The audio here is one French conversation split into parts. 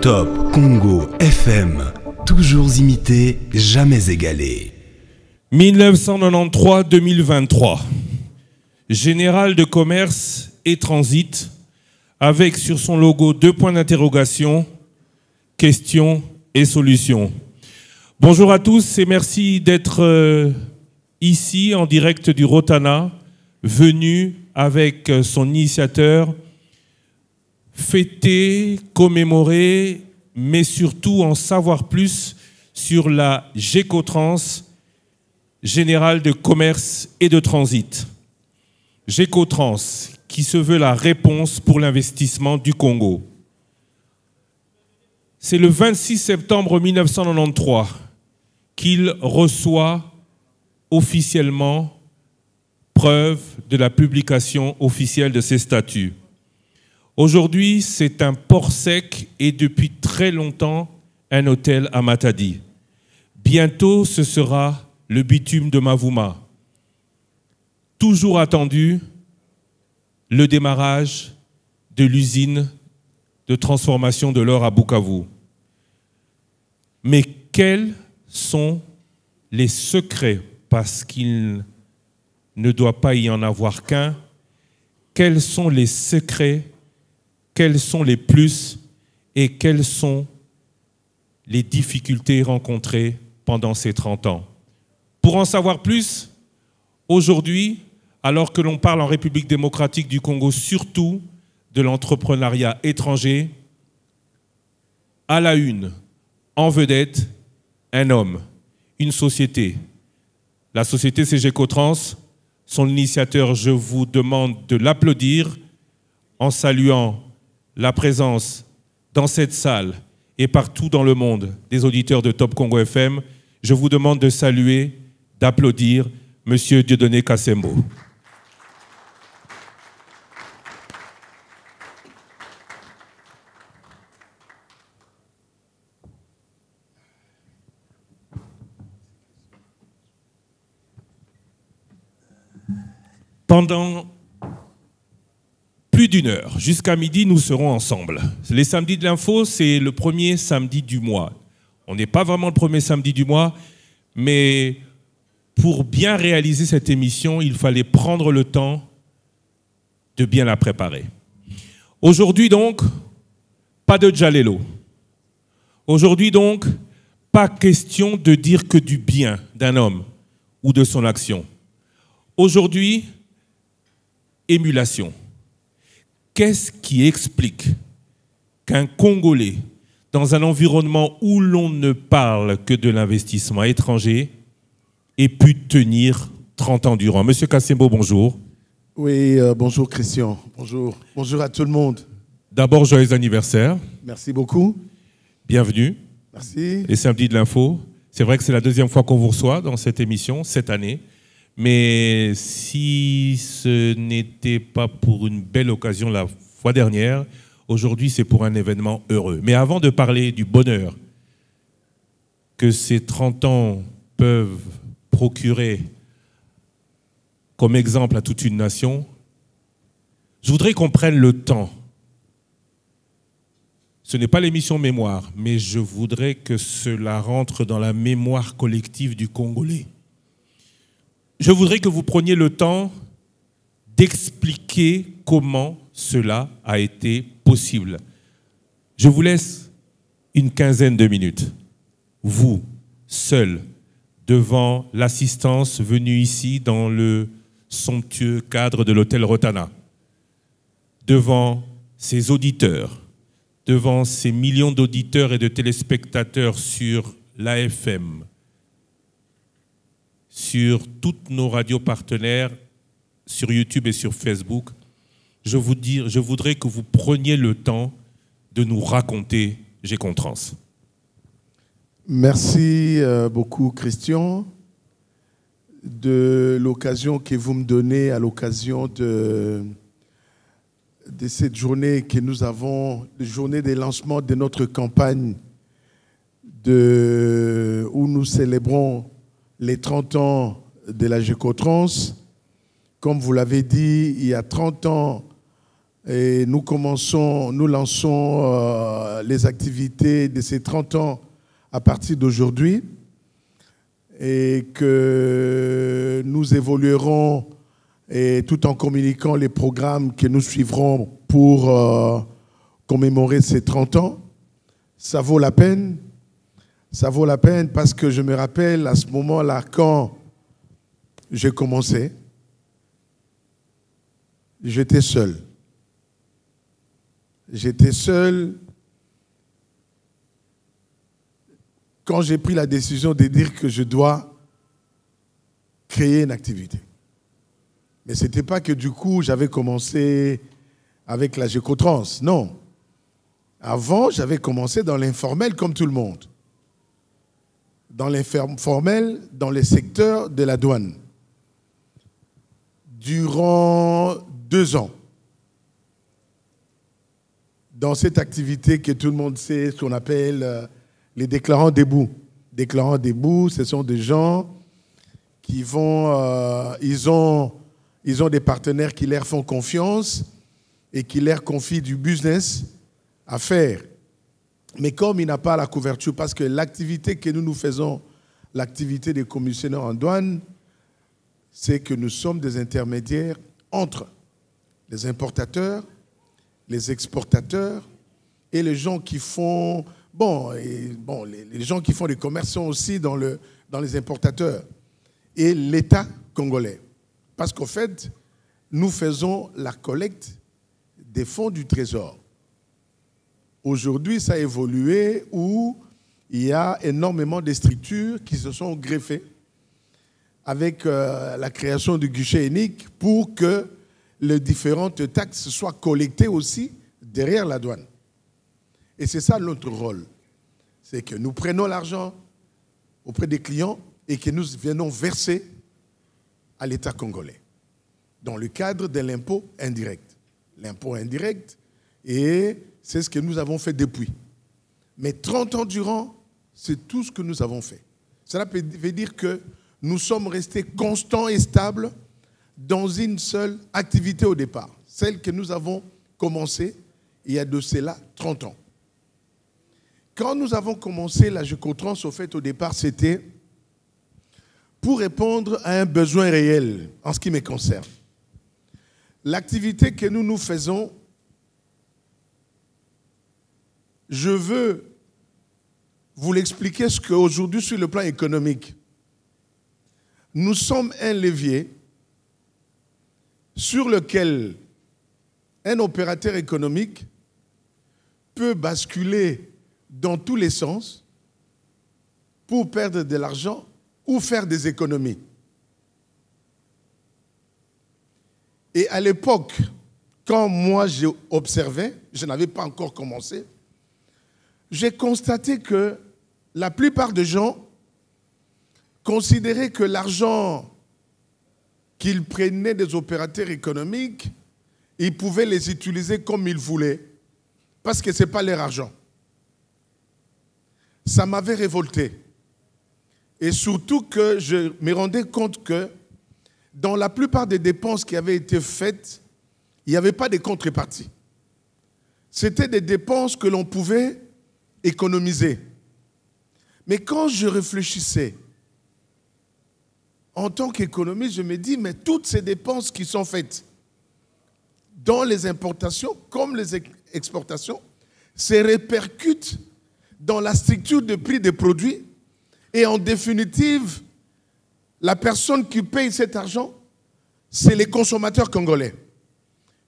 Top Congo FM, toujours imité, jamais égalé. 1993-2023, Général de commerce et transit, avec sur son logo 2 points d'interrogation, questions et solutions. Bonjour à tous et merci d'être ici en direct du Rotana, venu avec son initiateur fêter, commémorer, mais surtout en savoir plus sur la Gécotrans, Générale de commerce et de transit. Gécotrans, qui se veut la réponse pour l'investissement du Congo. C'est le 26 septembre 1993 qu'il reçoit officiellement preuve de la publication officielle de ses statuts. Aujourd'hui, c'est un port sec et depuis très longtemps, un hôtel à Matadi. Bientôt, ce sera le bitume de Mavouma. Toujours attendu, le démarrage de l'usine de transformation de l'or à Bukavu. Mais quels sont les secrets, parce qu'il ne doit pas y en avoir qu'un, quels sont les secrets, quels sont les plus et quelles sont les difficultés rencontrées pendant ces 30 ans. Pour en savoir plus, aujourd'hui, alors que l'on parle en République démocratique du Congo surtout de l'entrepreneuriat étranger, à la une, en vedette, un homme, une société. La société, c'est Gécotrans. Son initiateur, je vous demande de l'applaudir en saluant la présence dans cette salle et partout dans le monde des auditeurs de Top Congo FM. Je vous demande de saluer, d'applaudir M. Dieudonné Kassembo. Pendant plus d'1 heure, jusqu'à midi, nous serons ensemble. Les samedis de l'info, c'est le premier samedi du mois. On n'est pas vraiment le premier samedi du mois, mais pour bien réaliser cette émission, il fallait prendre le temps de bien la préparer. Aujourd'hui donc, pas de Djalelo. Aujourd'hui donc, pas question de dire que du bien d'un homme ou de son action. Aujourd'hui, émulation. Qu'est-ce qui explique qu'un Congolais, dans un environnement où l'on ne parle que de l'investissement étranger, ait pu tenir 30 ans durant? Monsieur Kassembo, bonjour. Oui, bonjour Christian. Bonjour. Bonjour à tout le monde. D'abord, joyeux anniversaire. Merci beaucoup. Bienvenue. Merci. Les samedis de l'info. C'est vrai que c'est la 2e fois qu'on vous reçoit dans cette émission, cette année. Mais si ce n'était pas pour une belle occasion la fois dernière, aujourd'hui c'est pour un événement heureux. Mais avant de parler du bonheur que ces 30 ans peuvent procurer comme exemple à toute une nation, je voudrais qu'on prenne le temps. Ce n'est pas l'émission mémoire, mais je voudrais que cela rentre dans la mémoire collective du Congolais. Je voudrais que vous preniez le temps d'expliquer comment cela a été possible. Je vous laisse une 15aine de minutes. Vous, seul, devant l'assistance venue ici dans le somptueux cadre de l'hôtel Rotana, devant ces auditeurs, devant ces millions d'auditeurs et de téléspectateurs sur l'AFM, sur toutes nos radios partenaires, sur YouTube et sur Facebook, je voudrais que vous preniez le temps de nous raconter Gécotrans. Merci beaucoup Christian de l'occasion que vous me donnez à l'occasion de cette journée que nous avons, la journée des lancements de notre campagne où nous célébrons les 30 ans de la Gécotrans. Comme vous l'avez dit, il y a 30 ans, et nous lançons les activités de ces 30 ans à partir d'aujourd'hui, et que nous évoluerons et tout en communiquant les programmes que nous suivrons pour commémorer ces 30 ans. Ça vaut la peine. Ça vaut la peine parce que je me rappelle à ce moment-là, quand j'ai commencé, j'étais seul. J'étais seul quand j'ai pris la décision de dire que je dois créer une activité. Mais ce n'était pas que du coup, j'avais commencé avec la Gécotrans. Non. Avant, j'avais commencé dans l'informel comme tout le monde. Dans l'informel, dans les secteurs de la douane. Durant 2 ans. Dans cette activité que tout le monde sait, ce qu'on appelle les déclarants debout. Déclarants debout, ce sont des gens qui vont... ils ont des partenaires qui leur font confiance et qui leur confient du business à faire. Mais comme il n'a pas la couverture, parce que l'activité que nous faisons, l'activité des commissionnaires en douane, c'est que nous sommes des intermédiaires entre les importateurs, les exportateurs et les gens qui font... les gens qui font des commerçants aussi dans les importateurs et l'État congolais. Parce qu'en fait, nous faisons la collecte des fonds du Trésor. Aujourd'hui, ça a évolué où il y a énormément de structures qui se sont greffées avec la création du guichet unique pour que les différentes taxes soient collectées aussi derrière la douane. Et c'est ça notre rôle. C'est que nous prenons l'argent auprès des clients et que nous venons verser à l'État congolais dans le cadre de l'impôt indirect. L'impôt indirect, et c'est ce que nous avons fait depuis. Mais 30 ans durant, c'est tout ce que nous avons fait. Cela veut dire que nous sommes restés constants et stables dans une seule activité au départ, celle que nous avons commencée il y a de cela 30 ans. Quand nous avons commencé la Gécotrans, au fait, au départ, c'était pour répondre à un besoin réel en ce qui me concerne. L'activité que nous faisons, je veux vous l'expliquer ce qu'aujourd'hui, sur le plan économique, nous sommes un levier sur lequel un opérateur économique peut basculer dans tous les sens pour perdre de l'argent ou faire des économies. Et à l'époque, quand moi j'ai observé, je n'avais pas encore commencé, j'ai constaté que la plupart des gens considéraient que l'argent qu'ils prenaient des opérateurs économiques, ils pouvaient les utiliser comme ils voulaient, parce que ce n'est pas leur argent. Ça m'avait révolté. Et surtout que je me rendais compte que dans la plupart des dépenses qui avaient été faites, il n'y avait pas de contrepartie. C'était des dépenses que l'on pouvait économiser. Mais quand je réfléchissais, en tant qu'économiste, je me dis, mais toutes ces dépenses qui sont faites dans les importations comme les exportations se répercutent dans la structure de prix des produits. Et en définitive, la personne qui paye cet argent, c'est les consommateurs congolais.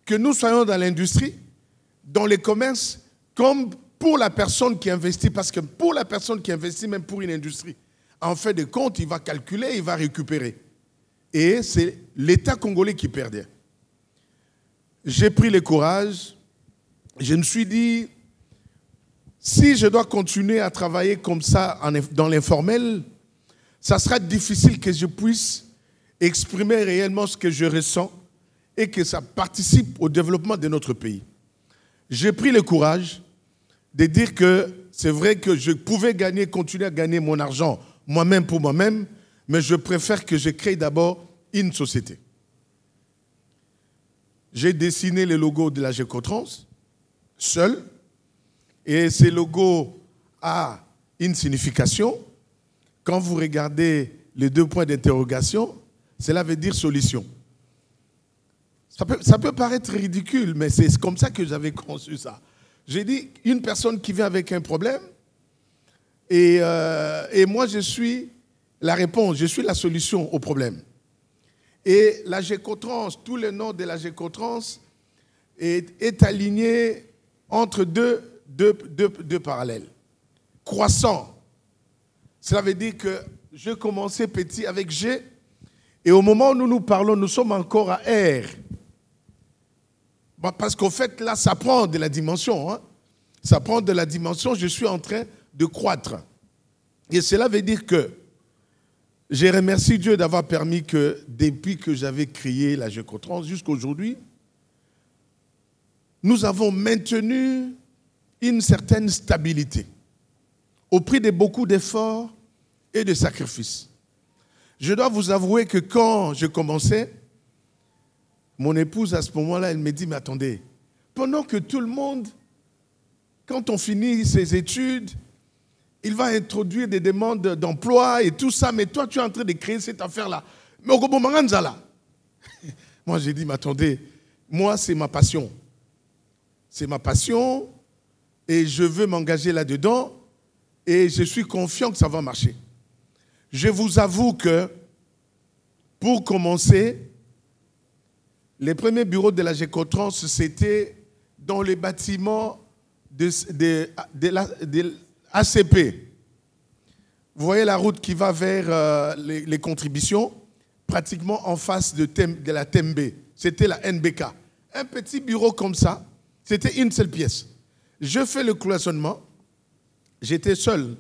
Que nous soyons dans l'industrie, dans les commerces, comme pour la personne qui investit, parce que pour la personne qui investit, même pour une industrie, en fait de compte, il va calculer, il va récupérer. Et c'est l'État congolais qui perdait. J'ai pris le courage, je me suis dit, si je dois continuer à travailler comme ça dans l'informel, ça sera difficile que je puisse exprimer réellement ce que je ressens et que ça participe au développement de notre pays. J'ai pris le courage de dire que c'est vrai que je pouvais continuer à gagner mon argent moi-même pour moi-même, mais je préfère que je crée d'abord une société. j'ai dessiné le logo de la Gécotrans, seul. Et ce logo a une signification. Quand vous regardez les 2 points d'interrogation, cela veut dire solution. Ça peut paraître ridicule, mais c'est comme ça que j'avais conçu ça. J'ai dit, une personne qui vient avec un problème, et moi je suis la réponse, je suis la solution au problème. Et la Gécotrans, tout le nom de la Gécotrans est aligné entre deux parallèles. Croissant, cela veut dire que je commençais petit avec G, et au moment où nous nous parlons, nous sommes encore à R. Parce qu'au fait, là, ça prend de la dimension. Hein? Ça prend de la dimension, je suis en train de croître. Et cela veut dire que je remercie Dieu d'avoir permis que, depuis que j'avais créé la Gécotrans jusqu'à aujourd'hui, nous avons maintenu une certaine stabilité au prix de beaucoup d'efforts et de sacrifices. Je dois vous avouer que quand je commençais, mon épouse, à ce moment-là, elle me dit, mais attendez, pendant que tout le monde, quand on finit ses études, il va introduire des demandes d'emploi et tout ça, mais toi, tu es en train de créer cette affaire-là. Mais au Gobomanganzala. Moi, j'ai dit, mais attendez, moi, c'est ma passion. C'est ma passion et je veux m'engager là-dedans et je suis confiant que ça va marcher. Je vous avoue que, pour commencer, les premiers bureaux de la Gécotrans, c'était dans les bâtiments de l'ACP. Vous voyez la route qui va vers les contributions, pratiquement en face de la Tembe. C'était la NBK. Un petit bureau comme ça, c'était une seule pièce. Je fais le cloisonnement. J'étais seul,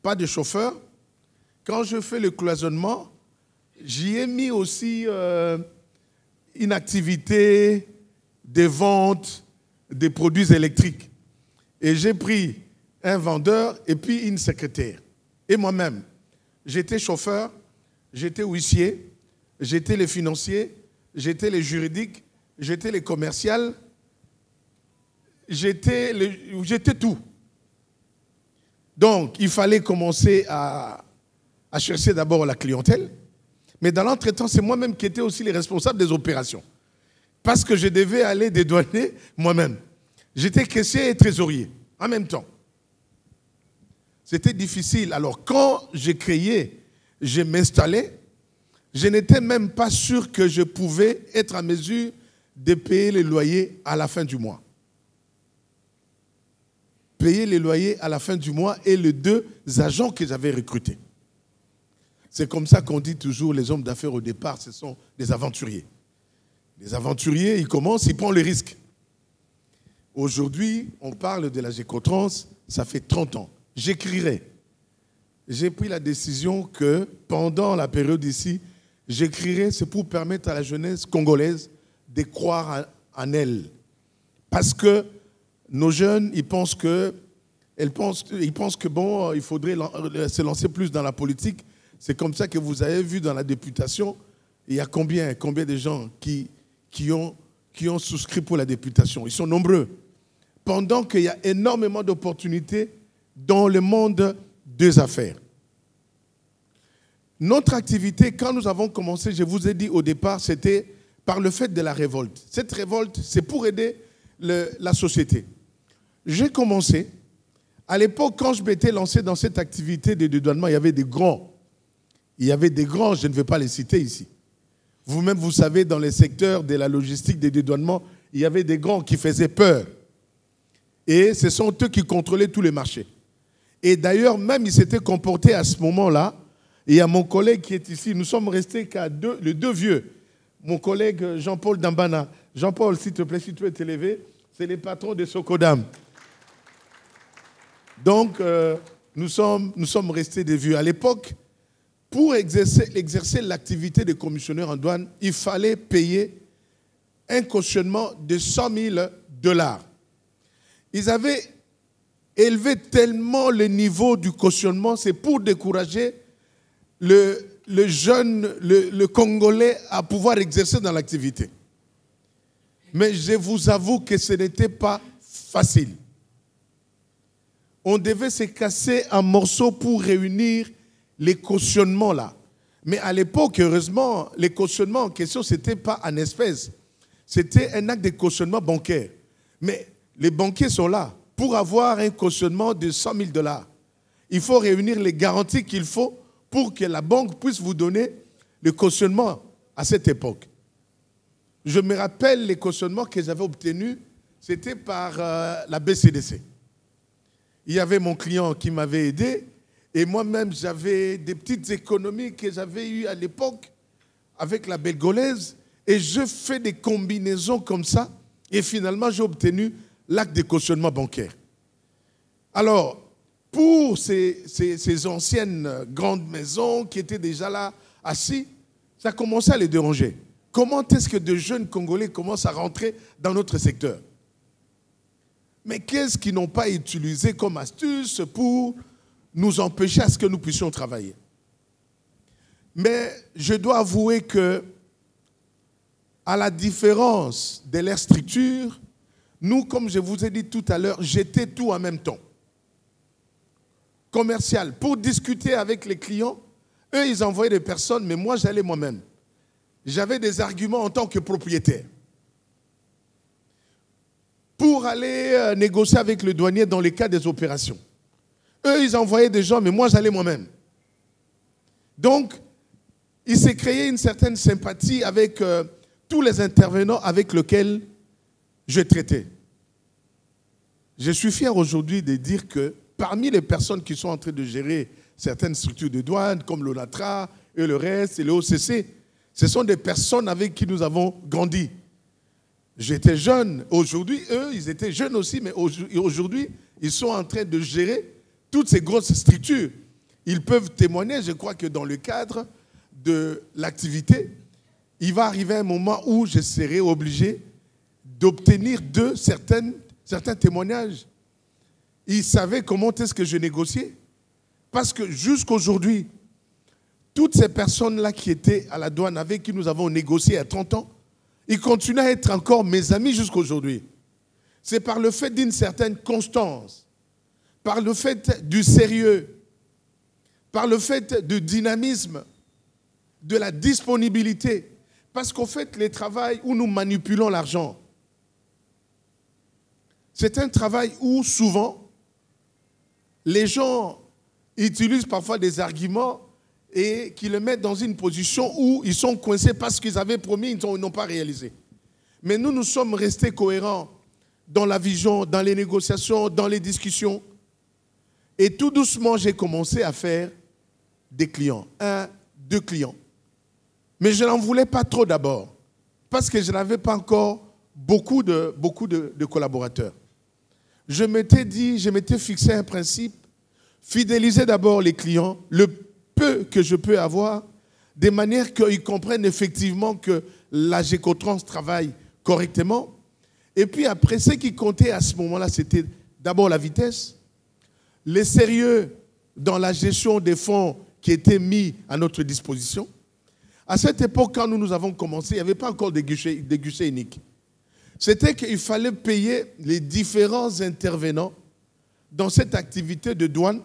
pas de chauffeur. Quand je fais le cloisonnement, j'y ai mis aussi une activité de vente des produits électriques. Et j'ai pris un vendeur et puis une secrétaire. Et moi-même, j'étais chauffeur, j'étais huissier, j'étais le financier, j'étais le juridique, j'étais le commercial, j'étais tout. Donc, il fallait commencer à chercher d'abord la clientèle. Mais dans l'entretemps, c'est moi-même qui étais aussi le responsable des opérations. Parce que je devais aller dédouaner moi-même. J'étais caissier et trésorier en même temps. C'était difficile. Alors, quand j'ai créé, je m'installais, je n'étais même pas sûr que je pouvais être en mesure de payer les loyers à la fin du mois. Payer les loyers à la fin du mois et les 2 agents que j'avais recrutés. C'est comme ça qu'on dit toujours, les hommes d'affaires au départ, ce sont des aventuriers. Les aventuriers, ils commencent, ils prennent le risque. Aujourd'hui, on parle de la Gécotrans, ça fait 30 ans. J'écrirai. J'ai pris la décision que pendant la période ici, j'écrirai, c'est pour permettre à la jeunesse congolaise de croire en elle. Parce que nos jeunes, ils pensent que bon, il faudrait se lancer plus dans la politique. C'est comme ça que vous avez vu dans la députation, il y a combien de gens qui ont souscrit pour la députation. Ils sont nombreux. Pendant qu'il y a énormément d'opportunités dans le monde des affaires. Notre activité, quand nous avons commencé, je vous ai dit au départ, c'était par le fait de la révolte. Cette révolte, c'est pour aider la société. J'ai commencé, à l'époque, quand je m'étais lancé dans cette activité de dédouanement, il y avait des grands. Il y avait des grands, je ne vais pas les citer ici. Vous-même, vous savez, dans les secteurs de la logistique, des dédouanements, il y avait des grands qui faisaient peur. Et ce sont eux qui contrôlaient tous les marchés. Et d'ailleurs, même ils s'étaient comportés à ce moment-là. Et il y a mon collègue qui est ici. Nous sommes restés qu'à les 2 vieux. Mon collègue Jean-Paul Dambana. Jean-Paul, s'il te plaît, si tu veux t'élever, c'est les patrons de Socodam. Donc, nous sommes restés des vieux. À l'époque, pour exercer l'activité de commissionnaire en douane, il fallait payer un cautionnement de $100,000. Ils avaient élevé tellement le niveau du cautionnement, c'est pour décourager le jeune, le Congolais à pouvoir exercer dans l'activité. Mais je vous avoue que ce n'était pas facile. On devait se casser un morceau pour réunir les cautionnements là. Mais à l'époque, heureusement, les cautionnements en question, ce n'était pas en espèces. C'était un acte de cautionnement bancaire. Mais les banquiers sont là. Pour avoir un cautionnement de 100 000 $, il faut réunir les garanties qu'il faut pour que la banque puisse vous donner le cautionnement à cette époque. Je me rappelle les cautionnements que j'avais obtenus, c'était par la BCDC. Il y avait mon client qui m'avait aidé et moi-même j'avais des petites économies que j'avais eues à l'époque avec la Belgolaise et je fais des combinaisons comme ça et finalement j'ai obtenu l'acte de cautionnement bancaire. Alors, pour ces anciennes grandes maisons qui étaient déjà là assis, ça commençait à les déranger. Comment est-ce que de jeunes Congolais commencent à rentrer dans notre secteur? Mais qu'est-ce qu'ils n'ont pas utilisé comme astuce pour nous empêcher à ce que nous puissions travailler? Mais je dois avouer que, à la différence de leur structure, nous, comme je vous ai dit tout à l'heure, j'étais tout en même temps. Commercial, pour discuter avec les clients, eux, ils envoyaient des personnes, mais moi, j'allais moi-même. J'avais des arguments en tant que propriétaire. Pour aller négocier avec le douanier dans les cas des opérations. Eux, ils envoyaient des gens, mais moi, j'allais moi-même. Donc, il s'est créé une certaine sympathie avec tous les intervenants avec lesquels je traitais. Je suis fier aujourd'hui de dire que parmi les personnes qui sont en train de gérer certaines structures de douane, comme l'ONATRA et le reste, et le OCC, ce sont des personnes avec qui nous avons grandi. J'étais jeune. Aujourd'hui, eux, ils étaient jeunes aussi, mais aujourd'hui, ils sont en train de gérer toutes ces grosses structures. Ils peuvent témoigner, je crois que dans le cadre de l'activité, il va arriver un moment où je serai obligé d'obtenir d'eux certains témoignages. Ils savaient comment est-ce que je négociais. Parce que jusqu'aujourd'hui, toutes ces personnes-là qui étaient à la douane, avec qui nous avons négocié à 30 ans, ils continuent à être encore mes amis jusqu'aujourd'hui. C'est par le fait d'une certaine constance, par le fait du sérieux, par le fait du dynamisme, de la disponibilité. Parce qu'au fait, le travail où nous manipulons l'argent, c'est un travail où souvent, les gens utilisent parfois des arguments et qui le mettent dans une position où ils sont coincés parce qu'ils avaient promis, ils n'ont pas réalisé. Mais nous sommes restés cohérents dans la vision, dans les négociations, dans les discussions. Et tout doucement, j'ai commencé à faire des clients. 1, 2 clients. Mais je n'en voulais pas trop d'abord, parce que je n'avais pas encore beaucoup de collaborateurs. Je m'étais fixé un principe, fidéliser d'abord les clients, le peu que je peux avoir, de manière qu'ils comprennent effectivement que la Gécotrans travaille correctement. Et puis après, ce qui comptait à ce moment-là, c'était d'abord la vitesse, le sérieux dans la gestion des fonds qui étaient mis à notre disposition. À cette époque, quand nous avons commencé, il n'y avait pas encore de guichet unique. C'était qu'il fallait payer les différents intervenants dans cette activité de douane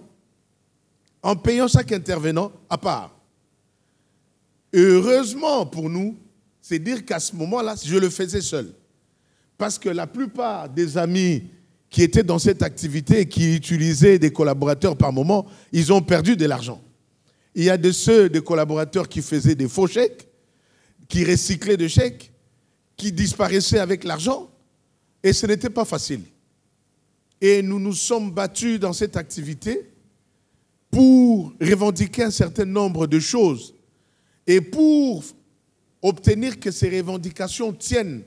en payant chaque intervenant à part. Et heureusement pour nous, c'est dire qu'à ce moment-là, je le faisais seul. Parce que la plupart des amis qui étaient dans cette activité et qui utilisaient des collaborateurs par moment, ils ont perdu de l'argent. Il y a des collaborateurs qui faisaient des faux chèques, qui recyclaient des chèques, qui disparaissaient avec l'argent, et ce n'était pas facile. Et nous nous sommes battus dans cette activité pour revendiquer un certain nombre de choses. Et pour obtenir que ces revendications tiennent,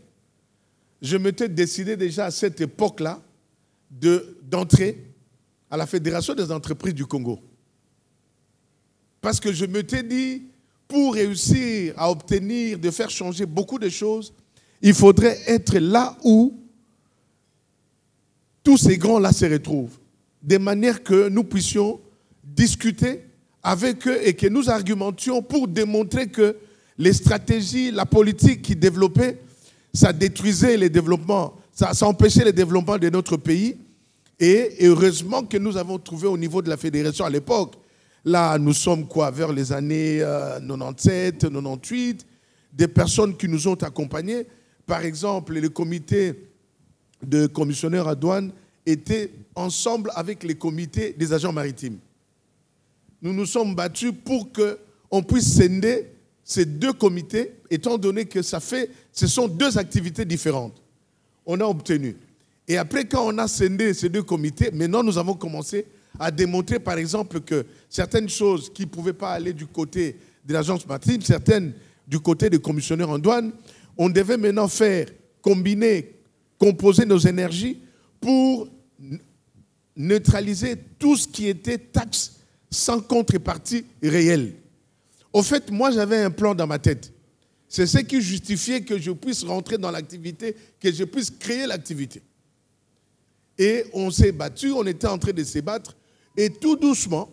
je m'étais décidé déjà à cette époque-là d'entrer à la Fédération des entreprises du Congo. Parce que je m'étais dit, pour réussir à obtenir, de faire changer beaucoup de choses, il faudrait être là où tous ces grands-là se retrouvent. De manière que nous puissions discuter avec eux et que nous argumentions pour démontrer que les stratégies, la politique qu'ils développaient, ça détruisait les développements, ça empêchait le développement de notre pays. Et heureusement que nous avons trouvé au niveau de la fédération à l'époque, là nous sommes vers les années 97, 98, des personnes qui nous ont accompagnés. Par exemple, le comité de commissionnaires à douane était ensemble avec les comités des agents maritimes. Nous nous sommes battus pour qu'on puisse scinder ces deux comités, étant donné que ce sont deux activités différentes. On a obtenu. Et après, quand on a scindé ces deux comités, maintenant nous avons commencé à démontrer, par exemple, que certaines choses qui ne pouvaient pas aller du côté de l'agence maritime, certaines du côté des commissionnaires en douane, on devait maintenant composer nos énergies pour neutraliser tout ce qui était taxe sans contrepartie réelle. Au fait, moi, j'avais un plan dans ma tête. C'est ce qui justifiait que je puisse rentrer dans l'activité, que je puisse créer l'activité. Et on s'est battu, on était en train de se battre, et tout doucement,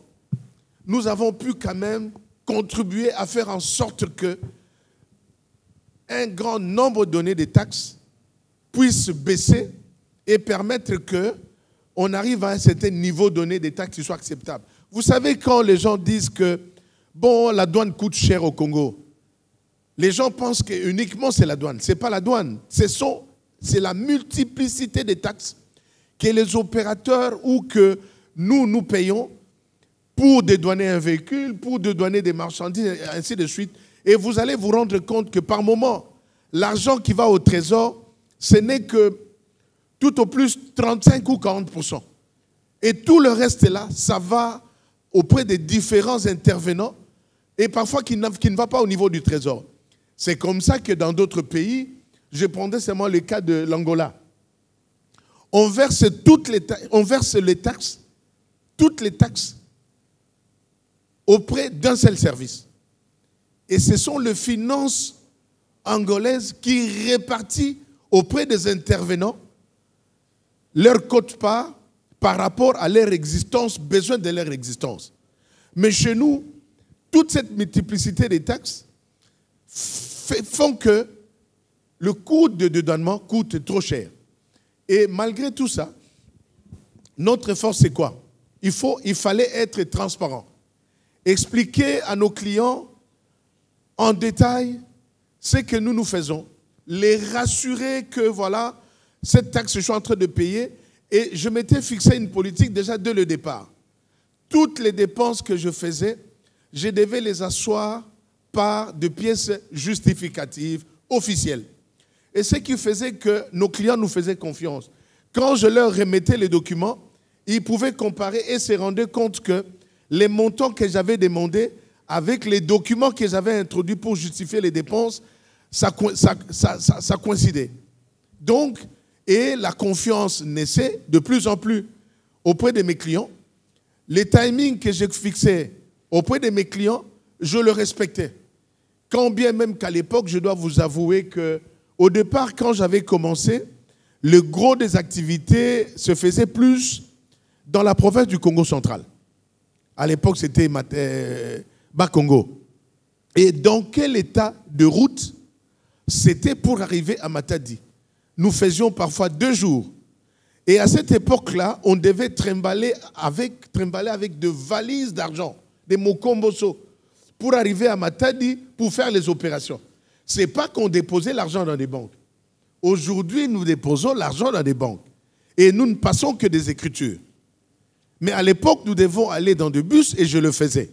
nous avons pu quand même contribuer à faire en sorte que un grand nombre de données des taxes puisse baisser et permettre qu'on arrive à un certain niveau donné des taxes qui soit acceptable. Vous savez, quand les gens disent que la douane coûte cher au Congo, les gens pensent que uniquement c'est la douane. Ce n'est pas la douane, c'est la multiplicité des taxes que les opérateurs ou que nous payons pour dédouaner un véhicule, pour dédouaner des marchandises, et ainsi de suite. Et vous allez vous rendre compte que par moment, l'argent qui va au trésor, ce n'est que tout au plus 35 ou 40%. Et tout le reste là, ça va auprès des différents intervenants et parfois qui ne va pas au niveau du trésor. C'est comme ça que dans d'autres pays, je prendrai seulement le cas de l'Angola. On verse toutes les taxes auprès d'un seul service. Et ce sont les finances angolaises qui répartissent auprès des intervenants leur quote-part par rapport à leur existence, besoin de leur existence. Mais chez nous, toute cette multiplicité des taxes font que le coût de dédouanement coûte trop cher. Et malgré tout ça, notre force, c'est quoi? Il fallait être transparent. Expliquer à nos clients en détail ce que nous faisons. Les rassurer que voilà, cette taxe, je suis en train de payer. Et je m'étais fixé une politique déjà dès le départ. Toutes les dépenses que je faisais, je devais les asseoir par des pièces justificatives officielles. Et ce qui faisait que nos clients nous faisaient confiance. Quand je leur remettais les documents, ils pouvaient comparer et se rendaient compte que les montants que j'avais demandés avec les documents que j'avais introduits pour justifier les dépenses, ça coïncidait. Donc, et la confiance naissait de plus en plus auprès de mes clients. Les timings que j'ai fixés auprès de mes clients, je le respectais. Quand bien même qu'à l'époque, je dois vous avouer qu'au départ, quand j'avais commencé, le gros des activités se faisait plus dans la province du Congo central. À l'époque, c'était Bas-Congo. Et dans quel état de route c'était pour arriver à Matadi? Nous faisions parfois 2 jours. Et à cette époque-là, on devait trimballer avec des valises d'argent, des mokomboso, pour arriver à Matadi pour faire les opérations. Ce n'est pas qu'on déposait l'argent dans des banques. Aujourd'hui, nous déposons l'argent dans des banques. Et nous ne passons que des écritures. Mais à l'époque, nous devons aller dans des bus et je le faisais.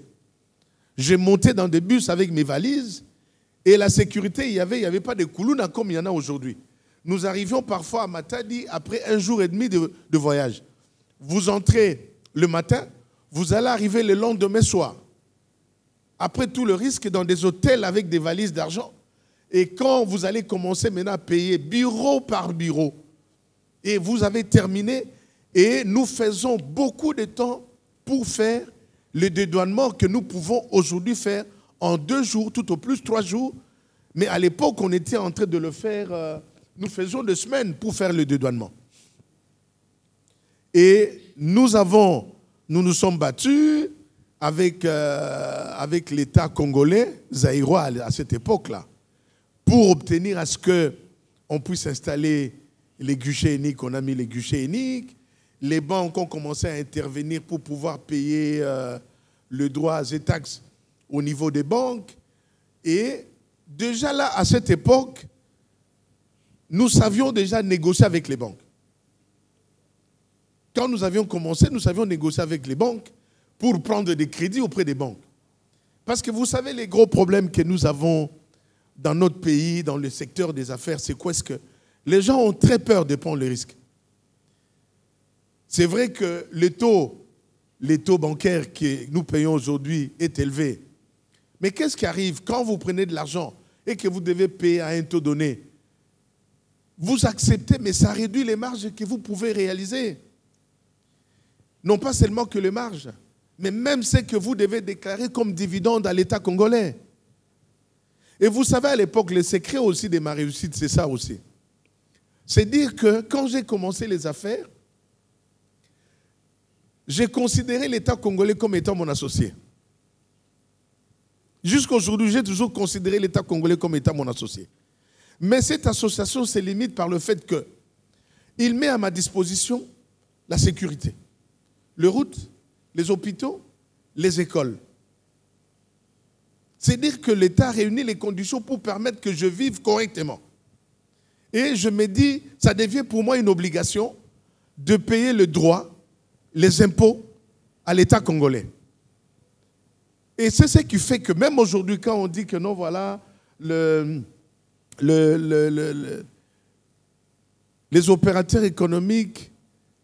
Je montais dans des bus avec mes valises et la sécurité, il n'y avait pas de koulouna comme il y en a aujourd'hui. Nous arrivions parfois à Matadi après 1 jour et demi de voyage. Vous entrez le matin, vous allez arriver le lendemain soir. Après tout le risque dans des hôtels avec des valises d'argent. Et quand vous allez commencer maintenant à payer bureau par bureau, et vous avez terminé, et nous faisons beaucoup de temps pour faire le dédouanement que nous pouvons aujourd'hui faire en 2 jours, tout au plus 3 jours. Mais à l'époque, on était en train de le faire... Nous faisons 2 semaines pour faire le dédouanement. Et nous nous sommes battus avec l'État congolais, zaïrois à cette époque-là, pour obtenir à ce que on puisse installer les guichets uniques. On a mis les guichets uniques. Les banques ont commencé à intervenir pour pouvoir payer le droit et taxes au niveau des banques. Et déjà là, à cette époque, nous savions déjà négocier avec les banques. Quand nous avions commencé, nous savions négocier avec les banques pour prendre des crédits auprès des banques. Parce que vous savez, les gros problèmes que nous avons dans notre pays, dans le secteur des affaires, c'est quoi? Est-ce que les gens ont très peur de prendre le risque. C'est vrai que les taux bancaires que nous payons aujourd'hui est élevé. Mais qu'est-ce qui arrive quand vous prenez de l'argent et que vous devez payer à un taux donné? Vous acceptez, mais ça réduit les marges que vous pouvez réaliser. Non pas seulement que les marges, mais même ce que vous devez déclarer comme dividende à l'État congolais. Et vous savez, à l'époque, le secret aussi de ma réussite, c'est ça aussi. C'est dire que quand j'ai commencé les affaires, j'ai considéré l'État congolais comme étant mon associé. Jusqu'à aujourd'hui, j'ai toujours considéré l'État congolais comme étant mon associé. Mais cette association se limite par le fait qu'il met à ma disposition la sécurité. Les routes, les hôpitaux, les écoles. C'est dire que l'État réunit les conditions pour permettre que je vive correctement. Et je me dis, ça devient pour moi une obligation de payer le droit, les impôts à l'État congolais. Et c'est ce qui fait que même aujourd'hui, quand on dit que non, voilà, les opérateurs économiques,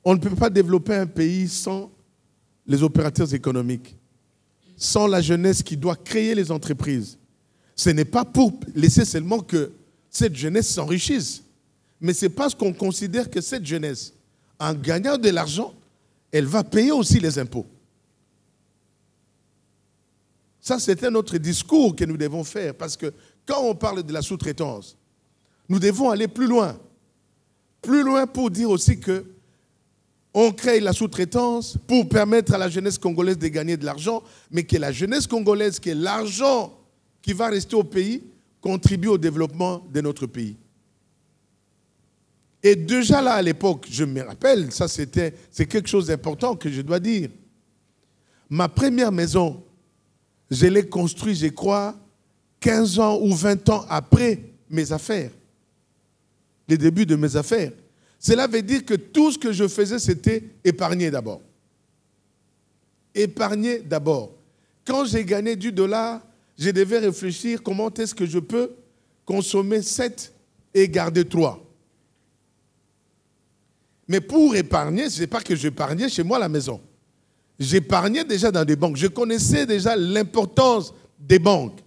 on ne peut pas développer un pays sans les opérateurs économiques, sans la jeunesse qui doit créer les entreprises. Ce n'est pas pour laisser seulement que cette jeunesse s'enrichisse, mais c'est parce qu'on considère que cette jeunesse, en gagnant de l'argent, elle va payer aussi les impôts. Ça, c'est un autre discours que nous devons faire, parce que quand on parle de la sous-traitance, nous devons aller plus loin pour dire aussi que on crée la sous-traitance pour permettre à la jeunesse congolaise de gagner de l'argent, mais que la jeunesse congolaise, que l'argent qui va rester au pays, contribue au développement de notre pays. Et déjà là, à l'époque, je me rappelle, c'est quelque chose d'important que je dois dire. Ma première maison, je l'ai construite, je crois, 15 ans ou 20 ans après mes affaires, les débuts de mes affaires. Cela veut dire que tout ce que je faisais, c'était épargner d'abord. Épargner d'abord. Quand j'ai gagné du dollar, je devais réfléchir comment est-ce que je peux consommer 7 et garder 3. Mais pour épargner, ce n'est pas que j'épargnais chez moi à la maison. J'épargnais déjà dans des banques. Je connaissais déjà l'importance des banques.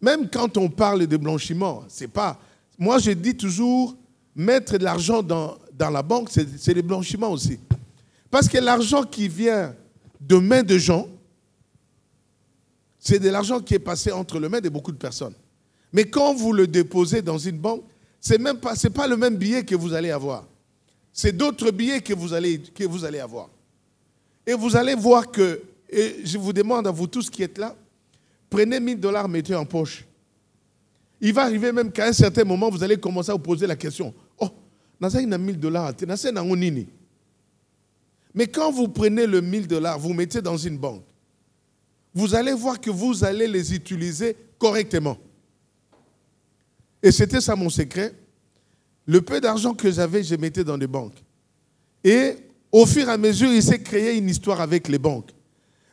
Même quand on parle de blanchiment, c'est pas... Moi, je dis toujours, mettre de l'argent dans la banque, c'est le blanchiment aussi. Parce que l'argent qui vient de mains de gens, c'est de l'argent qui est passé entre les mains de beaucoup de personnes. Mais quand vous le déposez dans une banque, c'est pas le même billet que vous allez avoir. C'est d'autres billets que vous allez avoir. Et vous allez voir que, et je vous demande à vous tous qui êtes là, prenez $1000, mettez en poche. Il va arriver même qu'à un certain moment, vous allez commencer à vous poser la question. Oh, naza ina $1000, naza na nini. Mais quand vous prenez le $1000, vous mettez dans une banque, vous allez voir que vous allez les utiliser correctement. Et c'était ça mon secret. Le peu d'argent que j'avais, je mettais dans des banques. Et au fur et à mesure, il s'est créé une histoire avec les banques.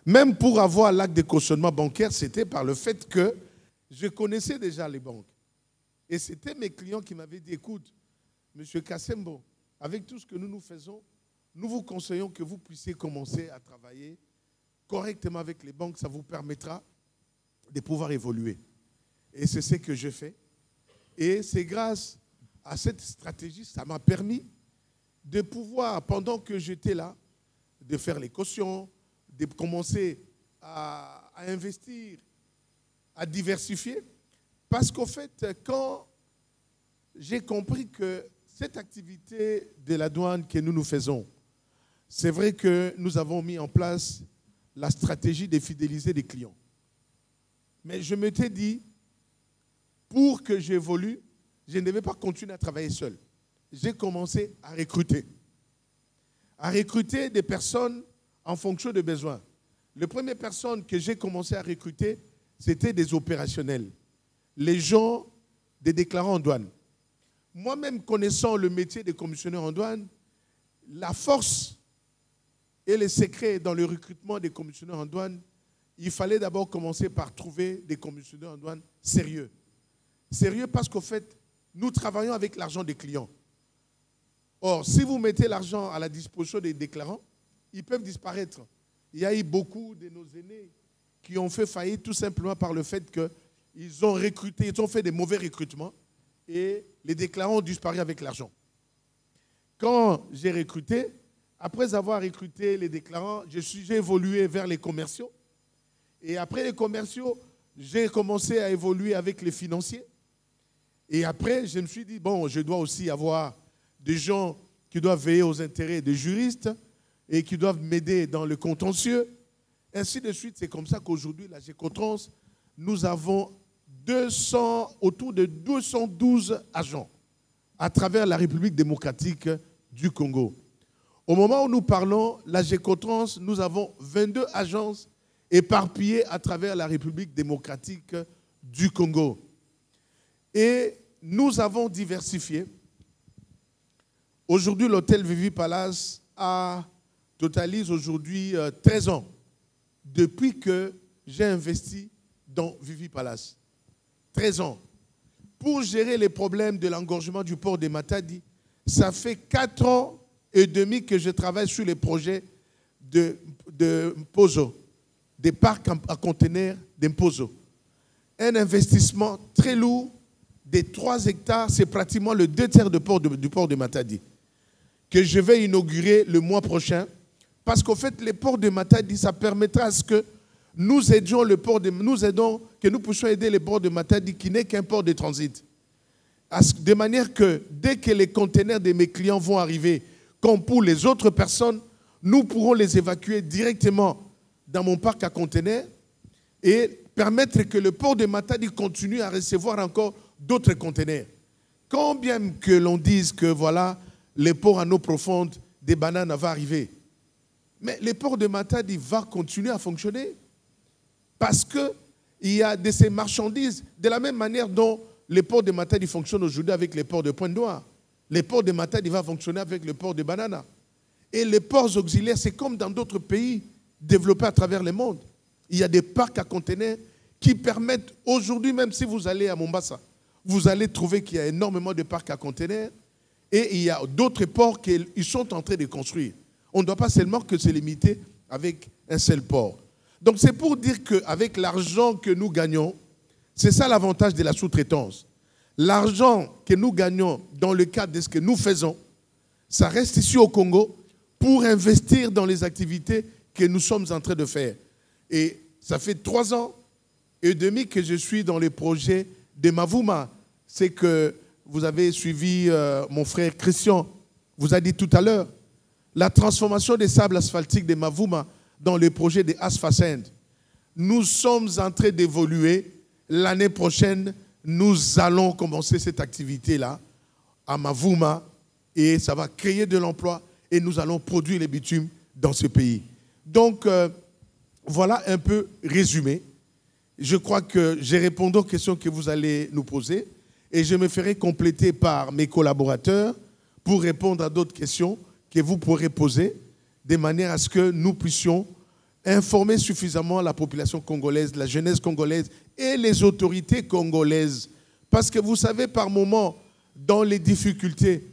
Même pour avoir l'acte de cautionnement bancaire, c'était par le fait que je connaissais déjà les banques. Et c'était mes clients qui m'avaient dit, écoute, M. Kassembo, avec tout ce que nous faisons, nous vous conseillons que vous puissiez commencer à travailler correctement avec les banques. Ça vous permettra de pouvoir évoluer. Et c'est ce que je fais. Et c'est grâce à cette stratégie, ça m'a permis de pouvoir, pendant que j'étais là, de faire les cautions, de commencer à investir, à diversifier. Parce qu'au fait, quand j'ai compris que cette activité de la douane que nous faisons, c'est vrai que nous avons mis en place la stratégie de fidéliser les clients. Mais je m'étais dit, pour que j'évolue, je ne devais pas continuer à travailler seul. J'ai commencé à recruter des personnes en fonction des besoins. Les premières personnes que j'ai commencé à recruter, c'était des opérationnels, les gens des déclarants en douane. Moi-même, connaissant le métier des commissionnaires en douane, la force et les secrets dans le recrutement des commissionnaires en douane, il fallait d'abord commencer par trouver des commissionnaires en douane sérieux. Sérieux parce qu'au fait, nous travaillons avec l'argent des clients. Or, si vous mettez l'argent à la disposition des déclarants, ils peuvent disparaître. Il y a eu beaucoup de nos aînés qui ont fait faillite tout simplement par le fait qu'ils ont recruté, ils ont fait des mauvais recrutements et les déclarants ont disparu avec l'argent. Quand j'ai recruté, après avoir recruté les déclarants, j'ai évolué vers les commerciaux. Et après les commerciaux, j'ai commencé à évoluer avec les financiers. Et après, je me suis dit, bon, je dois aussi avoir des gens qui doivent veiller aux intérêts des juristes et qui doivent m'aider dans le contentieux. Ainsi de suite, c'est comme ça qu'aujourd'hui, la Gécotrans, nous avons autour de 212 agents à travers la République démocratique du Congo. Au moment où nous parlons, la Gécotrans, nous avons 22 agences éparpillées à travers la République démocratique du Congo. Et nous avons diversifié. Aujourd'hui, l'hôtel Vivi Palace totalise aujourd'hui 13 ans depuis que j'ai investi dans Vivi Palace. 13 ans. Pour gérer les problèmes de l'engorgement du port de Matadi, ça fait 4 ans et demi que je travaille sur les projets de Mpozo, des parcs à conteneurs d'Mpozo. Un investissement très lourd de 3 hectares, c'est pratiquement le 2/3 du port de Matadi, que je vais inaugurer le mois prochain, parce qu'en fait, le port de Matadi, ça permettra à ce que nous aidions que nous puissions aider le port de Matadi, qui n'est qu'un port de transit. De manière que dès que les conteneurs de mes clients vont arriver, comme pour les autres personnes, nous pourrons les évacuer directement dans mon parc à conteneurs et permettre que le port de Matadi continue à recevoir encore d'autres conteneurs. Quand bien que l'on dise que voilà, les ports en eau profonde des bananes va arriver, mais le port de Matadi va continuer à fonctionner parce qu'il y a de ces marchandises, de la même manière dont les ports de Matadi fonctionnent aujourd'hui avec les ports de Pointe-Noire. Les ports de Matadi va fonctionner avec le port de Banana. Et les ports auxiliaires, c'est comme dans d'autres pays développés à travers le monde. Il y a des parcs à conteneurs qui permettent, aujourd'hui, même si vous allez à Mombasa, vous allez trouver qu'il y a énormément de parcs à conteneurs et il y a d'autres ports qu'ils sont en train de construire. On ne doit pas seulement que se limiter avec un seul port. Donc c'est pour dire qu'avec l'argent que nous gagnons, c'est ça l'avantage de la sous-traitance. L'argent que nous gagnons dans le cadre de ce que nous faisons, ça reste ici au Congo pour investir dans les activités que nous sommes en train de faire. Et ça fait 3 ans et demi que je suis dans les projets de Mavuma. C'est que vous avez suivi mon frère Christian, vous a dit tout à l'heure, la transformation des sables asphaltiques de Mavuma dans le projet de Asfacend. Nous sommes en train d'évoluer. L'année prochaine, nous allons commencer cette activité-là à Mavuma et ça va créer de l'emploi et nous allons produire les bitumes dans ce pays. Donc, voilà un peu résumé. Je crois que j'ai répondu aux questions que vous allez nous poser et je me ferai compléter par mes collaborateurs pour répondre à d'autres questions que vous pourrez poser de manière à ce que nous puissions informer suffisamment la population congolaise, la jeunesse congolaise et les autorités congolaises. Parce que vous savez, par moments, dans les difficultés,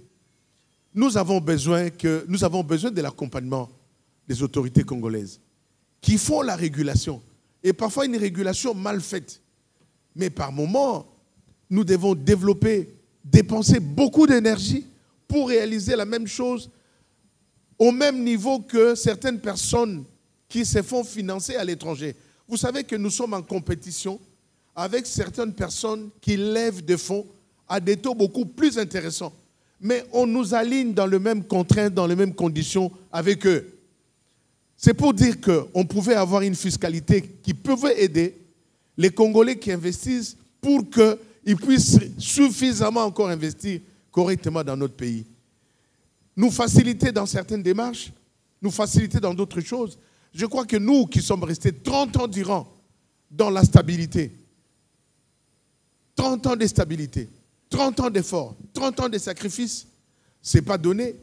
nous avons besoin de l'accompagnement des autorités congolaises qui font la régulation. Et parfois une régulation mal faite. Mais par moments, nous devons dépenser beaucoup d'énergie pour réaliser la même chose au même niveau que certaines personnes qui se font financer à l'étranger. Vous savez que nous sommes en compétition avec certaines personnes qui lèvent des fonds à des taux beaucoup plus intéressants. Mais on nous aligne dans les mêmes contraintes, dans les mêmes conditions avec eux. C'est pour dire qu'on pouvait avoir une fiscalité qui pouvait aider les Congolais qui investissent pour qu'ils puissent suffisamment encore investir correctement dans notre pays. Nous faciliter dans certaines démarches, nous faciliter dans d'autres choses. Je crois que nous qui sommes restés 30 ans durant dans la stabilité, 30 ans de stabilité, 30 ans d'efforts, 30 ans de sacrifices, ce n'est pas donné.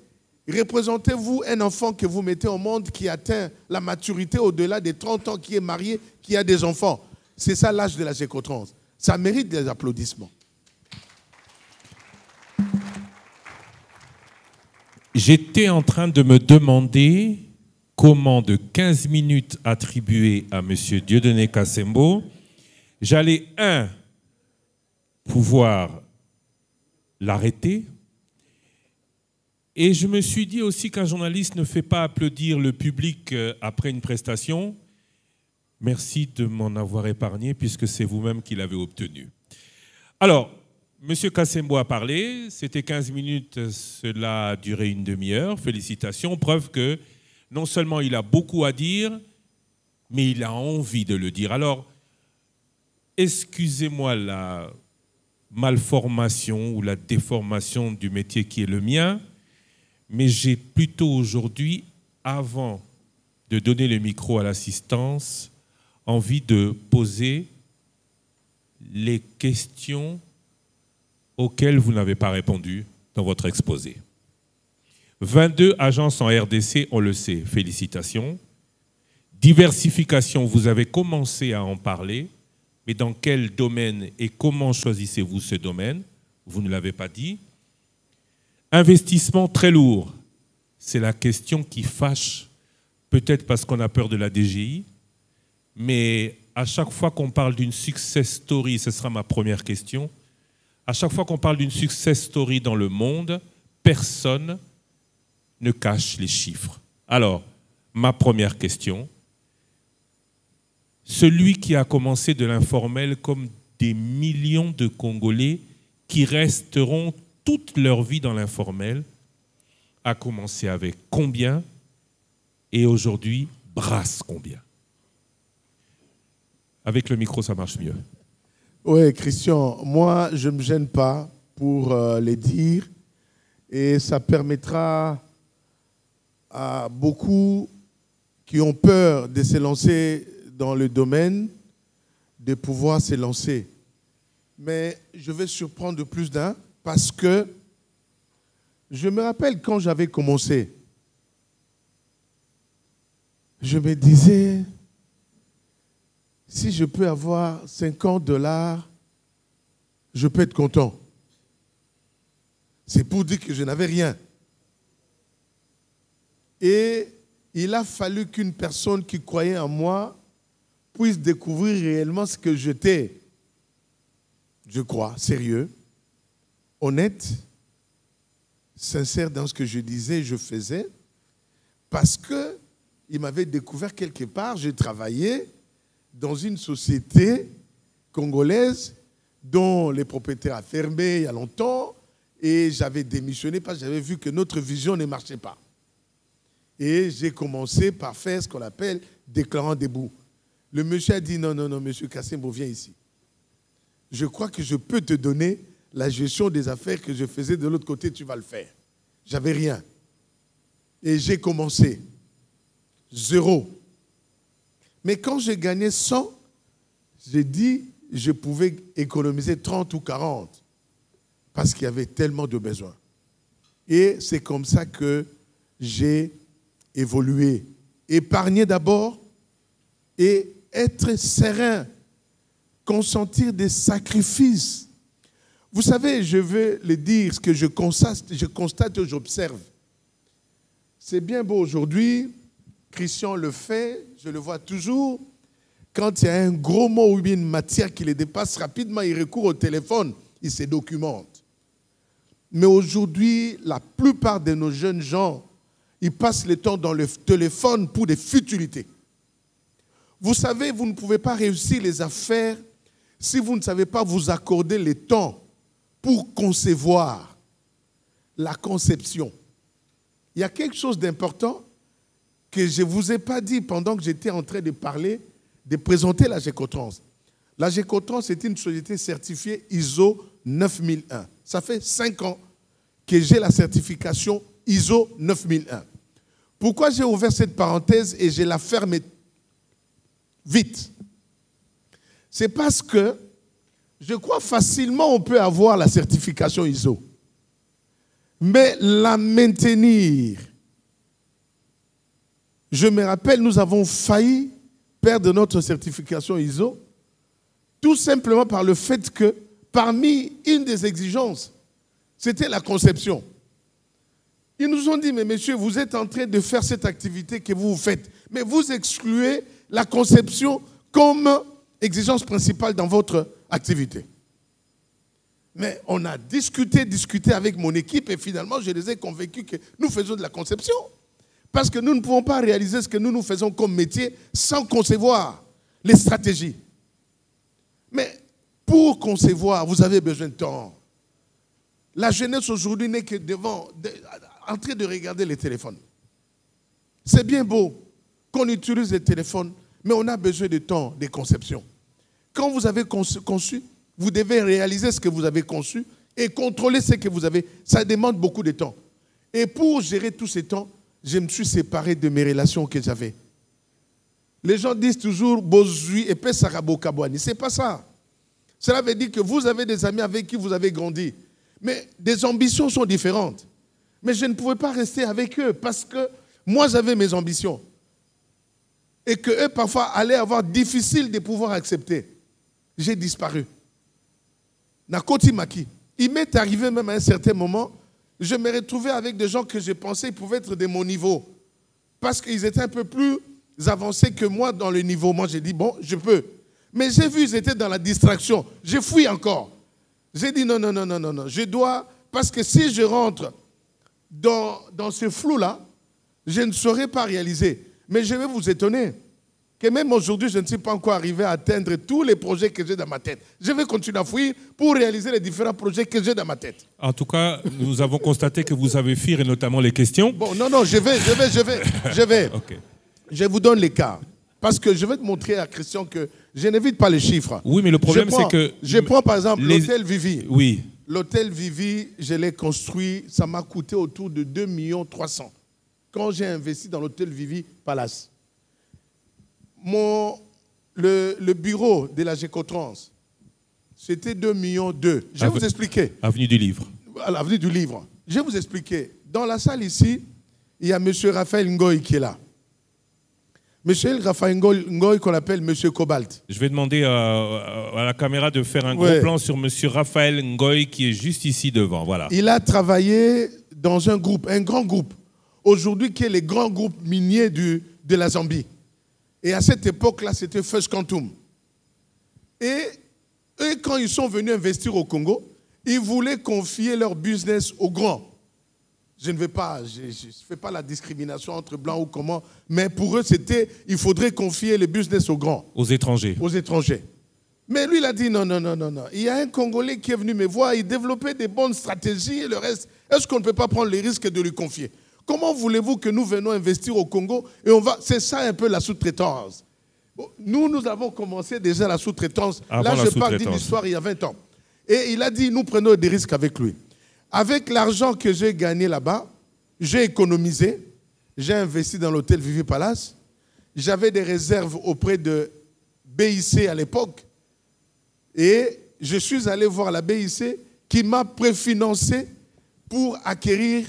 Représentez-vous un enfant que vous mettez au monde qui atteint la maturité au-delà des 30 ans, qui est marié, qui a des enfants. C'est ça l'âge de la gécotrans. Ça mérite des applaudissements. J'étais en train de me demander comment de 15 minutes attribuées à M. Dieudonné Kassembo, j'allais, pouvoir l'arrêter. Et je me suis dit aussi qu'un journaliste ne fait pas applaudir le public après une prestation. Merci de m'en avoir épargné puisque c'est vous-même qui l'avez obtenu. Alors, M. Kassembo a parlé, c'était 15 minutes, cela a duré une demi-heure. Félicitations, preuve que non seulement il a beaucoup à dire, mais il a envie de le dire. Alors, excusez-moi la malformation ou la déformation du métier qui est le mien, mais j'ai plutôt aujourd'hui, avant de donner le micro à l'assistance, envie de poser les questions auxquelles vous n'avez pas répondu dans votre exposé. 22 agences en RDC, on le sait, félicitations. Diversification, vous avez commencé à en parler, mais dans quel domaine et comment choisissez-vous ce domaine? Vous ne l'avez pas dit. Investissement très lourd, c'est la question qui fâche, peut-être parce qu'on a peur de la DGI, mais à chaque fois qu'on parle d'une success story, ce sera ma première question, à chaque fois qu'on parle d'une success story dans le monde, personne ne cache les chiffres. Alors, ma première question, celui qui a commencé de l'informel comme des millions de Congolais qui resteront toute leur vie dans l'informel, a commencé avec combien et aujourd'hui brasse combien? Avec le micro, ça marche mieux. Oui, Christian, moi, je ne me gêne pas pour les dire et ça permettra à beaucoup qui ont peur de se lancer dans le domaine de pouvoir se lancer. Mais je vais surprendre de plus d'un parce que je me rappelle quand j'avais commencé, je me disais, si je peux avoir $50, je peux être content. C'est pour dire que je n'avais rien. Et il a fallu qu'une personne qui croyait en moi puisse découvrir réellement ce que j'étais. Je crois, sérieux, honnête, sincère dans ce que je disais, je faisais, parce qu'il m'avait découvert quelque part. J'ai travaillé dans une société congolaise dont les propriétaires a fermé il y a longtemps et j'avais démissionné parce que j'avais vu que notre vision ne marchait pas. Et j'ai commencé par faire ce qu'on appelle déclarant debout. Le monsieur a dit non, monsieur Kassembo, viens ici. Je crois que je peux te donner la gestion des affaires que je faisais de l'autre côté, tu vas le faire. J'avais rien. Et j'ai commencé. 0. Mais quand j'ai gagné 100, j'ai dit je pouvais économiser 30 ou 40 parce qu'il y avait tellement de besoins. Et c'est comme ça que j'ai évolué. Épargner d'abord et être serein, consentir des sacrifices. Vous savez, je veux le dire, ce que je constate et j'observe. C'est bien beau aujourd'hui, Christian le fait, je le vois toujours. Quand il y a un gros mot ou bien une matière qui les dépasse rapidement, il recourt au téléphone, il se documente. Mais aujourd'hui, la plupart de nos jeunes gens, ils passent le temps dans le téléphone pour des futilités. Vous savez, vous ne pouvez pas réussir les affaires si vous ne savez pas vous accorder le temps pour concevoir la conception. Il y a quelque chose d'important que je ne vous ai pas dit pendant que j'étais en train de parler, de présenter la gécotrans. La Gécotrans, c'est une société certifiée ISO 9001. Ça fait 5 ans que j'ai la certification ISO 9001. Pourquoi j'ai ouvert cette parenthèse et je la ferme vite? C'est parce que je crois facilement on peut avoir la certification ISO. Mais la maintenir, je me rappelle, nous avons failli perdre notre certification ISO tout simplement par le fait que parmi une des exigences, c'était la conception. Ils nous ont dit, mais monsieur, vous êtes en train de faire cette activité que vous faites, mais vous excluez la conception comme exigence principale dans votre activité. Mais on a discuté avec mon équipe et finalement, je les ai convaincus que nous faisons de la conception. Parce que nous ne pouvons pas réaliser ce que nous faisons comme métier sans concevoir les stratégies. Mais pour concevoir, vous avez besoin de temps. La jeunesse aujourd'hui n'est que en train de regarder les téléphones. C'est bien beau qu'on utilise les téléphones, mais on a besoin de temps de conception. Quand vous avez conçu, vous devez réaliser ce que vous avez conçu et contrôler ce que vous avez. Ça demande beaucoup de temps. Et pour gérer tout ce temps, je me suis séparé de mes relations que j'avais. Les gens disent toujours « Bozui et Pesarabo Kabouani ». Ce n'est pas ça. Cela veut dire que vous avez des amis avec qui vous avez grandi. Mais des ambitions sont différentes. Mais je ne pouvais pas rester avec eux parce que moi, j'avais mes ambitions. Et qu'eux, parfois, allaient avoir difficile de pouvoir accepter. J'ai disparu. Nakoti Maki. Il m'est arrivé même à un certain moment, je me retrouvais avec des gens que je pensais pouvaient être de mon niveau. Parce qu'ils étaient un peu plus avancés que moi dans le niveau. Moi, j'ai dit, bon, je peux. Mais j'ai vu, ils étaient dans la distraction. J'ai fui encore. J'ai dit, non, je dois... Parce que si je rentre dans ce flou-là, je ne saurais pas réaliser. Mais je vais vous étonner que même aujourd'hui, je ne suis pas encore arrivé à atteindre tous les projets que j'ai dans ma tête. Je vais continuer à fuir pour réaliser les différents projets que j'ai dans ma tête. En tout cas, nous avons constaté que vous avez fui, et notamment les questions. Bon, non, je vais. Okay. Je vous donne les cas. Parce que je vais te montrer à Christian que je n'évite pas les chiffres. Oui, mais le problème, c'est que... Je prends par exemple l'hôtel Vivi. Oui. L'hôtel Vivi, je l'ai construit, ça m'a coûté autour de 2,3 millions. Quand j'ai investi dans l'hôtel Vivi Palace. Le bureau de la Gécotrans, c'était 2,2 millions. Je vais vous expliquer. Avenue du Livre. À l'avenue du Livre. Je vais vous expliquer. Dans la salle ici, il y a M. Raphaël Ngoy qui est là. M. Raphaël Ngoy qu'on appelle M. Cobalt. Je vais demander à la caméra de faire un gros plan sur M. Raphaël Ngoy qui est juste ici devant. Voilà. Il a travaillé dans un grand groupe, aujourd'hui qui est le grand groupe minier de la Zambie. Et à cette époque-là, c'était First Quantum. Et eux, quand ils sont venus investir au Congo, ils voulaient confier leur business aux grands. Je ne fais pas la discrimination entre blancs ou comment, mais pour eux, c'était, il faudrait confier le business aux grands. Aux étrangers. Aux étrangers. Mais lui, il a dit non. Il y a un Congolais qui est venu me voir, il développait des bonnes stratégies et le reste. Est-ce qu'on ne peut pas prendre les risques de lui confier? Comment voulez-vous que nous venons investir au Congo et on va... C'est ça un peu la sous-traitance. Nous avons commencé déjà la sous-traitance. Là, je parle d'une histoire il y a 20 ans. Et il a dit, nous prenons des risques avec lui. Avec l'argent que j'ai gagné là-bas, j'ai économisé, j'ai investi dans l'hôtel Vivi Palace, j'avais des réserves auprès de BIC à l'époque, et je suis allé voir la BIC qui m'a préfinancé pour acquérir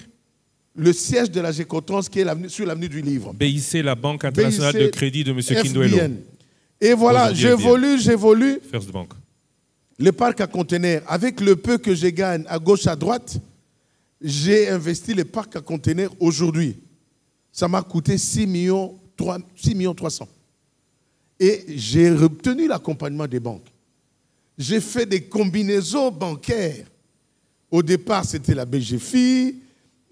le siège de la Gécotrans qui est sur l'avenue du Livre. BIC, la Banque internationale de crédit de M. Kindoelo. Et voilà, j'évolue. First Bank. Le parc à conteneurs, avec le peu que je gagne à gauche, à droite, j'ai investi le parc à conteneurs aujourd'hui. Ça m'a coûté 6 millions 300. Et j'ai obtenu l'accompagnement des banques. J'ai fait des combinaisons bancaires. Au départ, c'était la BGFI.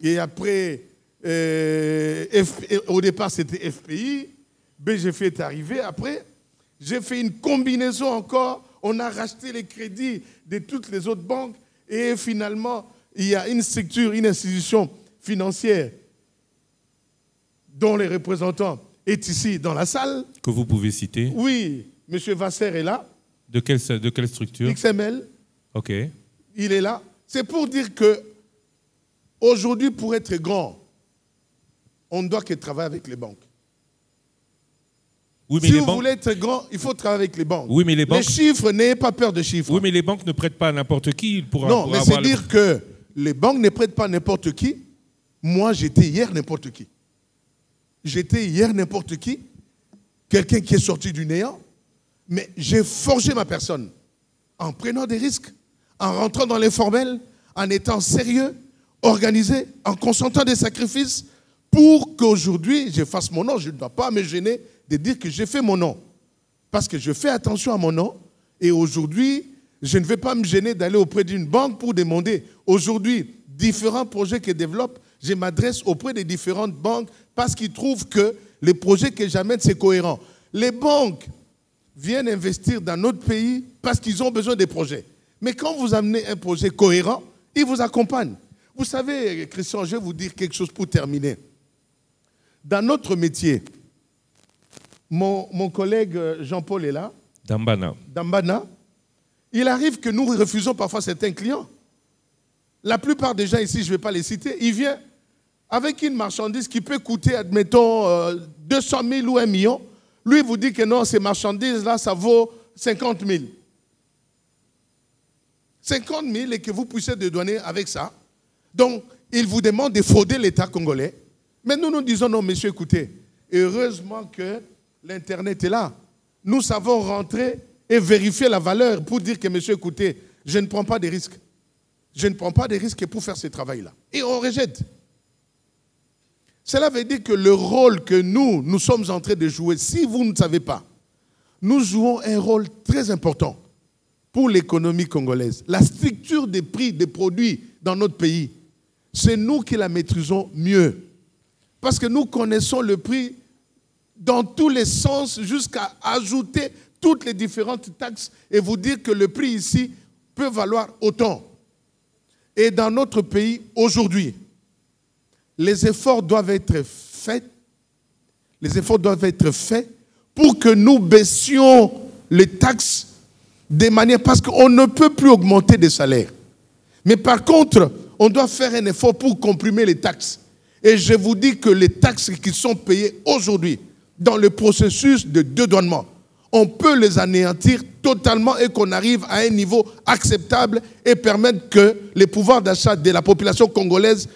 Et après, au départ, c'était FPI. BGFI est arrivé. Après, j'ai fait une combinaison encore. On a racheté les crédits de toutes les autres banques. Et finalement, il y a une structure, une institution financière dont les représentants est ici dans la salle. Que vous pouvez citer. Oui, M. Vasser est là. De quelle structure? XML. OK. Il est là. C'est pour dire que aujourd'hui, pour être grand, on ne doit que travailler avec les banques. Oui, mais Si les vous banques... voulez être grand, il faut travailler avec les banques. Oui, mais les banques... Les chiffres, n'ayez pas peur de chiffres. Oui, mais les banques ne prêtent pas à n'importe qui. Non, mais c'est dire que les banques ne prêtent pas à n'importe qui. Moi, j'étais hier n'importe qui. J'étais hier n'importe qui. Quelqu'un qui est sorti du néant. Mais j'ai forgé ma personne en prenant des risques, en rentrant dans l'informel, en étant sérieux, organisé, en consentant des sacrifices pour qu'aujourd'hui, je fasse mon nom. Je ne dois pas me gêner de dire que j'ai fait mon nom. Parce que je fais attention à mon nom. Et aujourd'hui, je ne vais pas me gêner d'aller auprès d'une banque pour demander. Aujourd'hui, différents projets que je développe, je m'adresse auprès des différentes banques parce qu'ils trouvent que les projets que j'amène, c'est cohérent. Les banques viennent investir dans notre pays parce qu'ils ont besoin des projets. Mais quand vous amenez un projet cohérent, ils vous accompagnent. Vous savez, Christian, je vais vous dire quelque chose pour terminer. Dans notre métier, mon collègue Jean-Paul est là. Dambana. Il arrive que nous refusons parfois certains clients. La plupart des gens ici, je ne vais pas les citer, ils viennent avec une marchandise qui peut coûter, admettons, 200 000 ou 1 million. Lui, il vous dit que non, ces marchandises-là, ça vaut 50 000. 50 000 et que vous puissiez dédouaner avec ça. Donc, il vous demande de frauder l'État congolais. Mais nous disons non, monsieur, écoutez, heureusement que l'Internet est là. Nous savons rentrer et vérifier la valeur pour dire que, monsieur, écoutez, je ne prends pas de risques. Je ne prends pas de risques pour faire ce travail-là. Et on rejette. Cela veut dire que le rôle que nous sommes en train de jouer, si vous ne savez pas, nous jouons un rôle très important pour l'économie congolaise. La structure des prix des produits dans notre pays, c'est nous qui la maîtrisons mieux. Parce que nous connaissons le prix dans tous les sens jusqu'à ajouter toutes les différentes taxes et vous dire que le prix ici peut valoir autant. Et dans notre pays, aujourd'hui, les efforts doivent être faits. Les efforts doivent être faits pour que nous baissions les taxes de manière... Parce qu'on ne peut plus augmenter les salaires. Mais par contre, on doit faire un effort pour comprimer les taxes. Et je vous dis que les taxes qui sont payées aujourd'hui dans le processus de dédouanement, on peut les anéantir totalement et qu'on arrive à un niveau acceptable et permettre que les pouvoirs d'achat de la population congolaise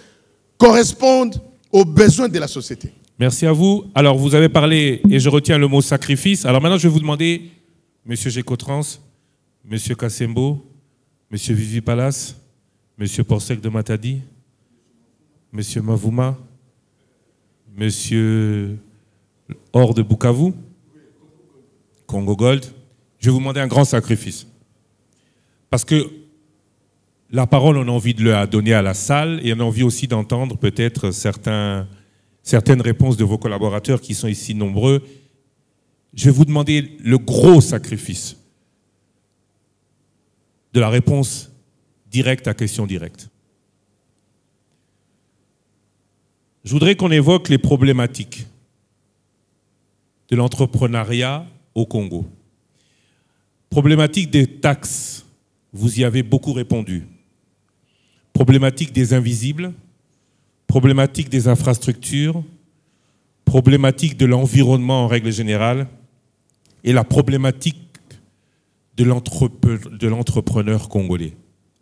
correspondent aux besoins de la société. Merci à vous. Alors, vous avez parlé, et je retiens le mot sacrifice. Alors maintenant, je vais vous demander, Monsieur Gécotrans, Monsieur Kassembo, Monsieur Vivi Palace, Monsieur Porsec de Matadi, Monsieur Mavouma, Monsieur Or de Bukavu, Congo Gold, je vais vous demander un grand sacrifice. Parce que la parole, on a envie de la donner à la salle et on a envie aussi d'entendre peut-être certaines réponses de vos collaborateurs qui sont ici nombreux. Je vais vous demander le gros sacrifice de la réponse directe à question directe. Je voudrais qu'on évoque les problématiques de l'entrepreneuriat au Congo. Problématique des taxes, vous y avez beaucoup répondu. Problématique des invisibles, problématique des infrastructures, problématique de l'environnement en règle générale et la problématique de l'entrepreneur congolais.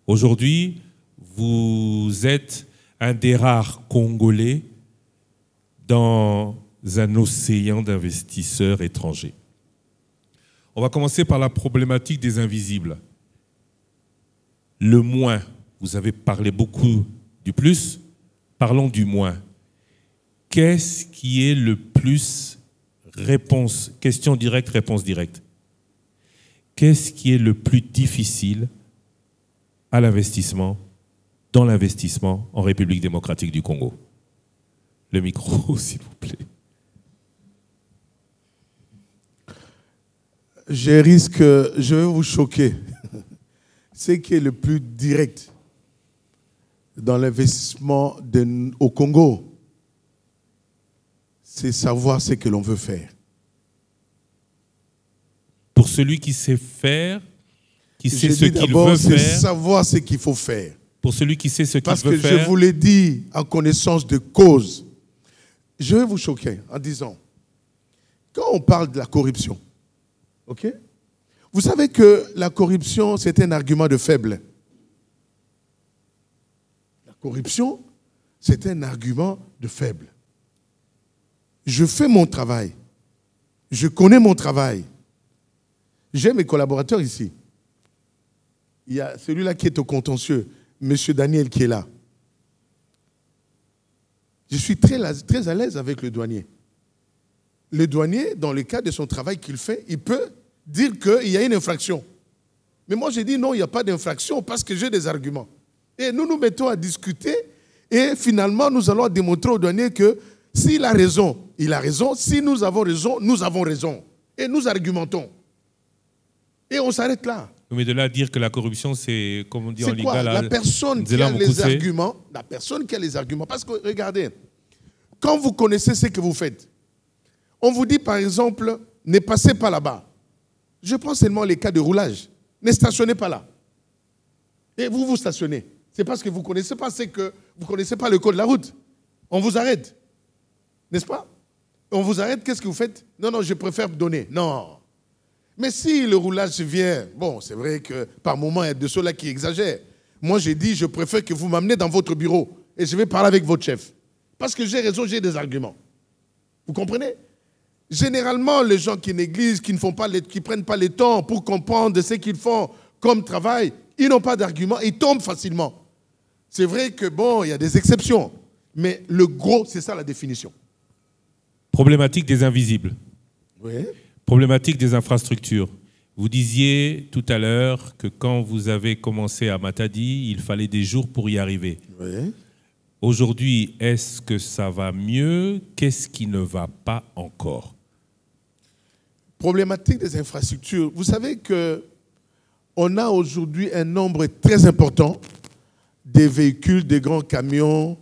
Aujourd'hui, vous êtes un des rares Congolais dans un océan d'investisseurs étrangers. On va commencer par la problématique des invisibles. Le moins, vous avez parlé beaucoup du plus, parlons du moins. Qu'est-ce qui est le plus réponse, question directe, réponse directe? Qu'est-ce qui est le plus difficile à l'investissement, dans l'investissement en République démocratique du Congo? Le micro, s'il vous plaît. Je vais vous choquer. Ce qui est le plus direct dans l'investissement au Congo, c'est savoir ce que l'on veut faire. Pour celui qui sait faire, qui sait ce qu'il veut D'abord, c'est faire. savoir ce qu'il faut faire. Pour celui qui sait ce qu'il Parce veut que faire. je vous l'ai dit en connaissance de cause. Je vais vous choquer en disant, quand on parle de la corruption, ok? Vous savez que la corruption, c'est un argument de faible. La corruption, c'est un argument de faible. Je fais mon travail. Je connais mon travail. J'ai mes collaborateurs ici. Il y a celui-là qui est au contentieux, M. Daniel qui est là. Je suis très à l'aise avec le douanier. Le douanier, dans le cadre de son travail qu'il fait, il peut dire qu'il y a une infraction. Mais moi, j'ai dit non, il n'y a pas d'infraction parce que j'ai des arguments. Et nous nous mettons à discuter et finalement, nous allons démontrer au douanier que s'il a raison, il a raison. Si nous avons raison, nous avons raison. Et nous argumentons. Et on s'arrête là. Mais de là à dire que la corruption, c'est, comme on dit en C'est quoi? Liga, La personne qui a les arguments. La personne qui a les arguments. Parce que, regardez, quand vous connaissez ce que vous faites, on vous dit, par exemple, ne passez pas là-bas. Je prends seulement les cas de roulage. Ne stationnez pas là. Et vous stationnez. C'est parce que vous ne connaissez pas, c'est que vous ne connaissez pas le code de la route. On vous arrête. N'est-ce pas? On vous arrête, qu'est-ce que vous faites? Non, je préfère donner. Non. Mais si le roulage vient, bon, c'est vrai que par moment, il y a de ceux-là qui exagèrent. Moi, j'ai dit, je préfère que vous m'amenez dans votre bureau et je vais parler avec votre chef. Parce que j'ai raison, j'ai des arguments. Vous comprenez? Généralement, les gens qui négligent, qui ne prennent pas le temps pour comprendre ce qu'ils font comme travail, ils n'ont pas d'arguments, ils tombent facilement. C'est vrai que, bon, il y a des exceptions. Mais le gros, c'est ça la définition. Problématique des invisibles. Oui. Problématique des infrastructures. Vous disiez tout à l'heure que quand vous avez commencé à Matadi, il fallait des jours pour y arriver. Oui. Aujourd'hui, est-ce que ça va mieux? Qu'est-ce qui ne va pas encore? Problématique des infrastructures. Vous savez qu'on a aujourd'hui un nombre très important des véhicules, des grands camions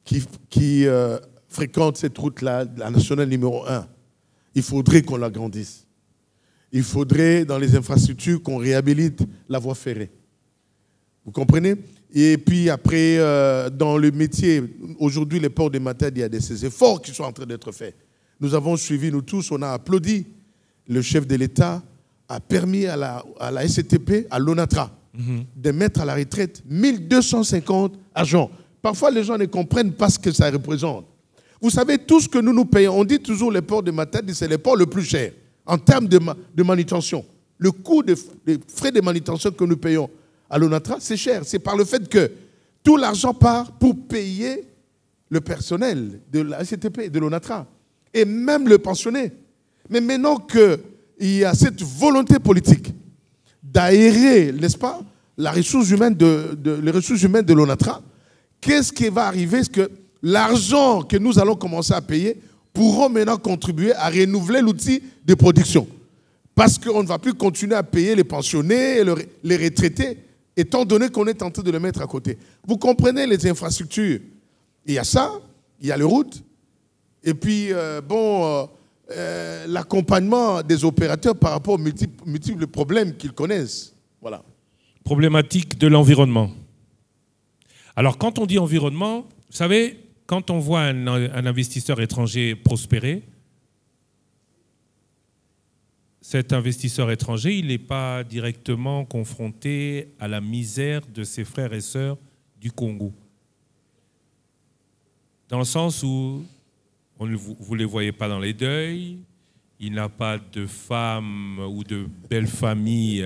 qui fréquentent cette route-là, la nationale numéro 1. Il faudrait qu'on l'agrandisse. Il faudrait, dans les infrastructures, qu'on réhabilite la voie ferrée. Vous comprenez? Et puis après, dans le métier, aujourd'hui, les ports de Matadi, il y a ces efforts qui sont en train d'être faits. Nous avons suivi, nous tous, on a applaudi. Le chef de l'État a permis à la SCTP, à l'ONATRA, de mettre à la retraite 1250 agents. Parfois, les gens ne comprennent pas ce que ça représente. Vous savez, tout ce que nous payons, on dit toujours le port de Matadi, c'est le port le plus cher en termes de manutention. Le coût des frais de manutention que nous payons à l'ONATRA, c'est cher. C'est par le fait que tout l'argent part pour payer le personnel de la SCTP, de l'ONATRA, et même le pensionné. Mais maintenant qu'il y a cette volonté politique d'aérer, n'est-ce pas, les ressources humaines de l'ONATRA, qu'est-ce qui va arriver? C'est que l'argent que nous allons commencer à payer pourront maintenant contribuer à renouveler l'outil de production. Parce qu'on ne va plus continuer à payer les pensionnés et les retraités, étant donné qu'on est en train de les mettre à côté. Vous comprenez les infrastructures? Il y a ça, il y a les routes, et puis, l'accompagnement des opérateurs par rapport aux multiples problèmes qu'ils connaissent. Voilà. Problématique de l'environnement. Alors, quand on dit environnement, vous savez, quand on voit un investisseur étranger prospérer, cet investisseur étranger, il n'est pas directement confronté à la misère de ses frères et sœurs du Congo. Dans le sens où vous ne les voyez pas dans les deuils, il n'a pas de femme ou de belle famille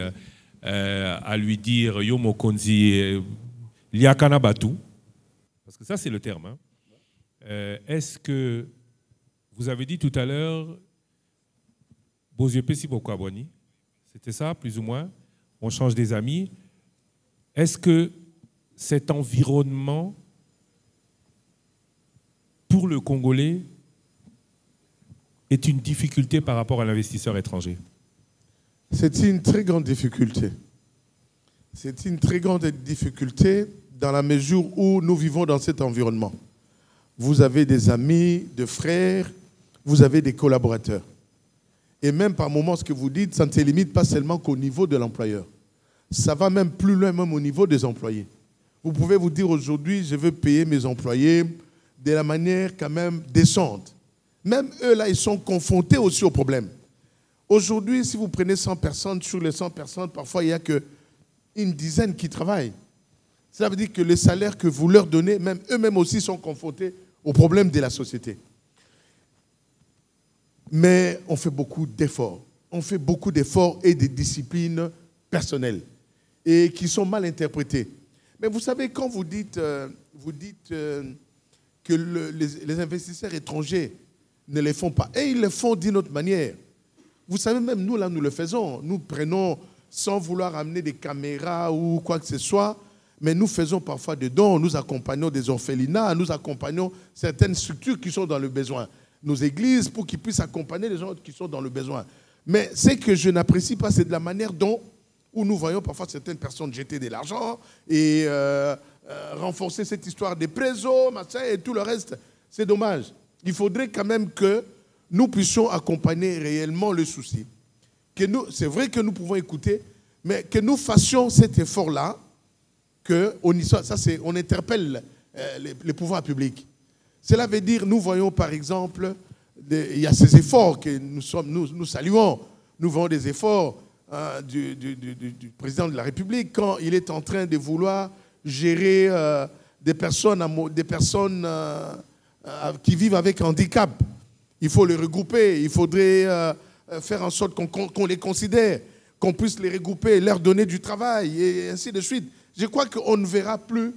à lui dire « Yo mokonzi, liakana batu ». Parce que ça, c'est le terme. Hein. Est-ce que, vous avez dit tout à l'heure, c'était ça, plus ou moins, on change des amis. Est-ce que cet environnement, pour le Congolais, est une difficulté par rapport à l'investisseur étranger? C'est une très grande difficulté. C'est une très grande difficulté dans la mesure où nous vivons dans cet environnement. Vous avez des amis, des frères, vous avez des collaborateurs. Et même par moments, ce que vous dites, ça ne se limite pas seulement qu'au niveau de l'employeur. Ça va même plus loin, même au niveau des employés. Vous pouvez vous dire aujourd'hui, je veux payer mes employés de la manière quand même décente. Même eux, là, ils sont confrontés aussi au problème. Aujourd'hui, si vous prenez 100 personnes, sur les 100 personnes, parfois, il n'y a qu'une dizaine qui travaillent. Cela veut dire que les salaires que vous leur donnez, même eux-mêmes aussi sont confrontés aux problèmes de la société. Mais on fait beaucoup d'efforts. On fait beaucoup d'efforts et de disciplines personnelles et qui sont mal interprétées. Mais vous savez, quand vous dites que les investisseurs étrangers ne les font pas, et ils le font d'une autre manière. Vous savez, même nous, là, nous le faisons. Nous prenons, sans vouloir amener des caméras ou quoi que ce soit, mais nous faisons parfois des dons, nous accompagnons des orphelinats, nous accompagnons certaines structures qui sont dans le besoin. Nos églises, pour qu'ils puissent accompagner les gens qui sont dans le besoin. Mais ce que je n'apprécie pas, c'est de la manière dont où nous voyons parfois certaines personnes jeter de l'argent et renforcer cette histoire des présos, machin, et tout le reste. C'est dommage. Il faudrait quand même que nous puissions accompagner réellement le souci. C'est vrai que nous pouvons écouter, mais que nous fassions cet effort-là, on interpelle les pouvoirs publics. Cela veut dire, nous voyons par exemple, il y a ces efforts que nous saluons. Nous voyons des efforts du président de la République quand il est en train de vouloir gérer des personnes qui vivent avec handicap. Il faut les regrouper, il faudrait faire en sorte qu'on les considère, qu'on puisse les regrouper, leur donner du travail et ainsi de suite. Je crois qu'on ne verra plus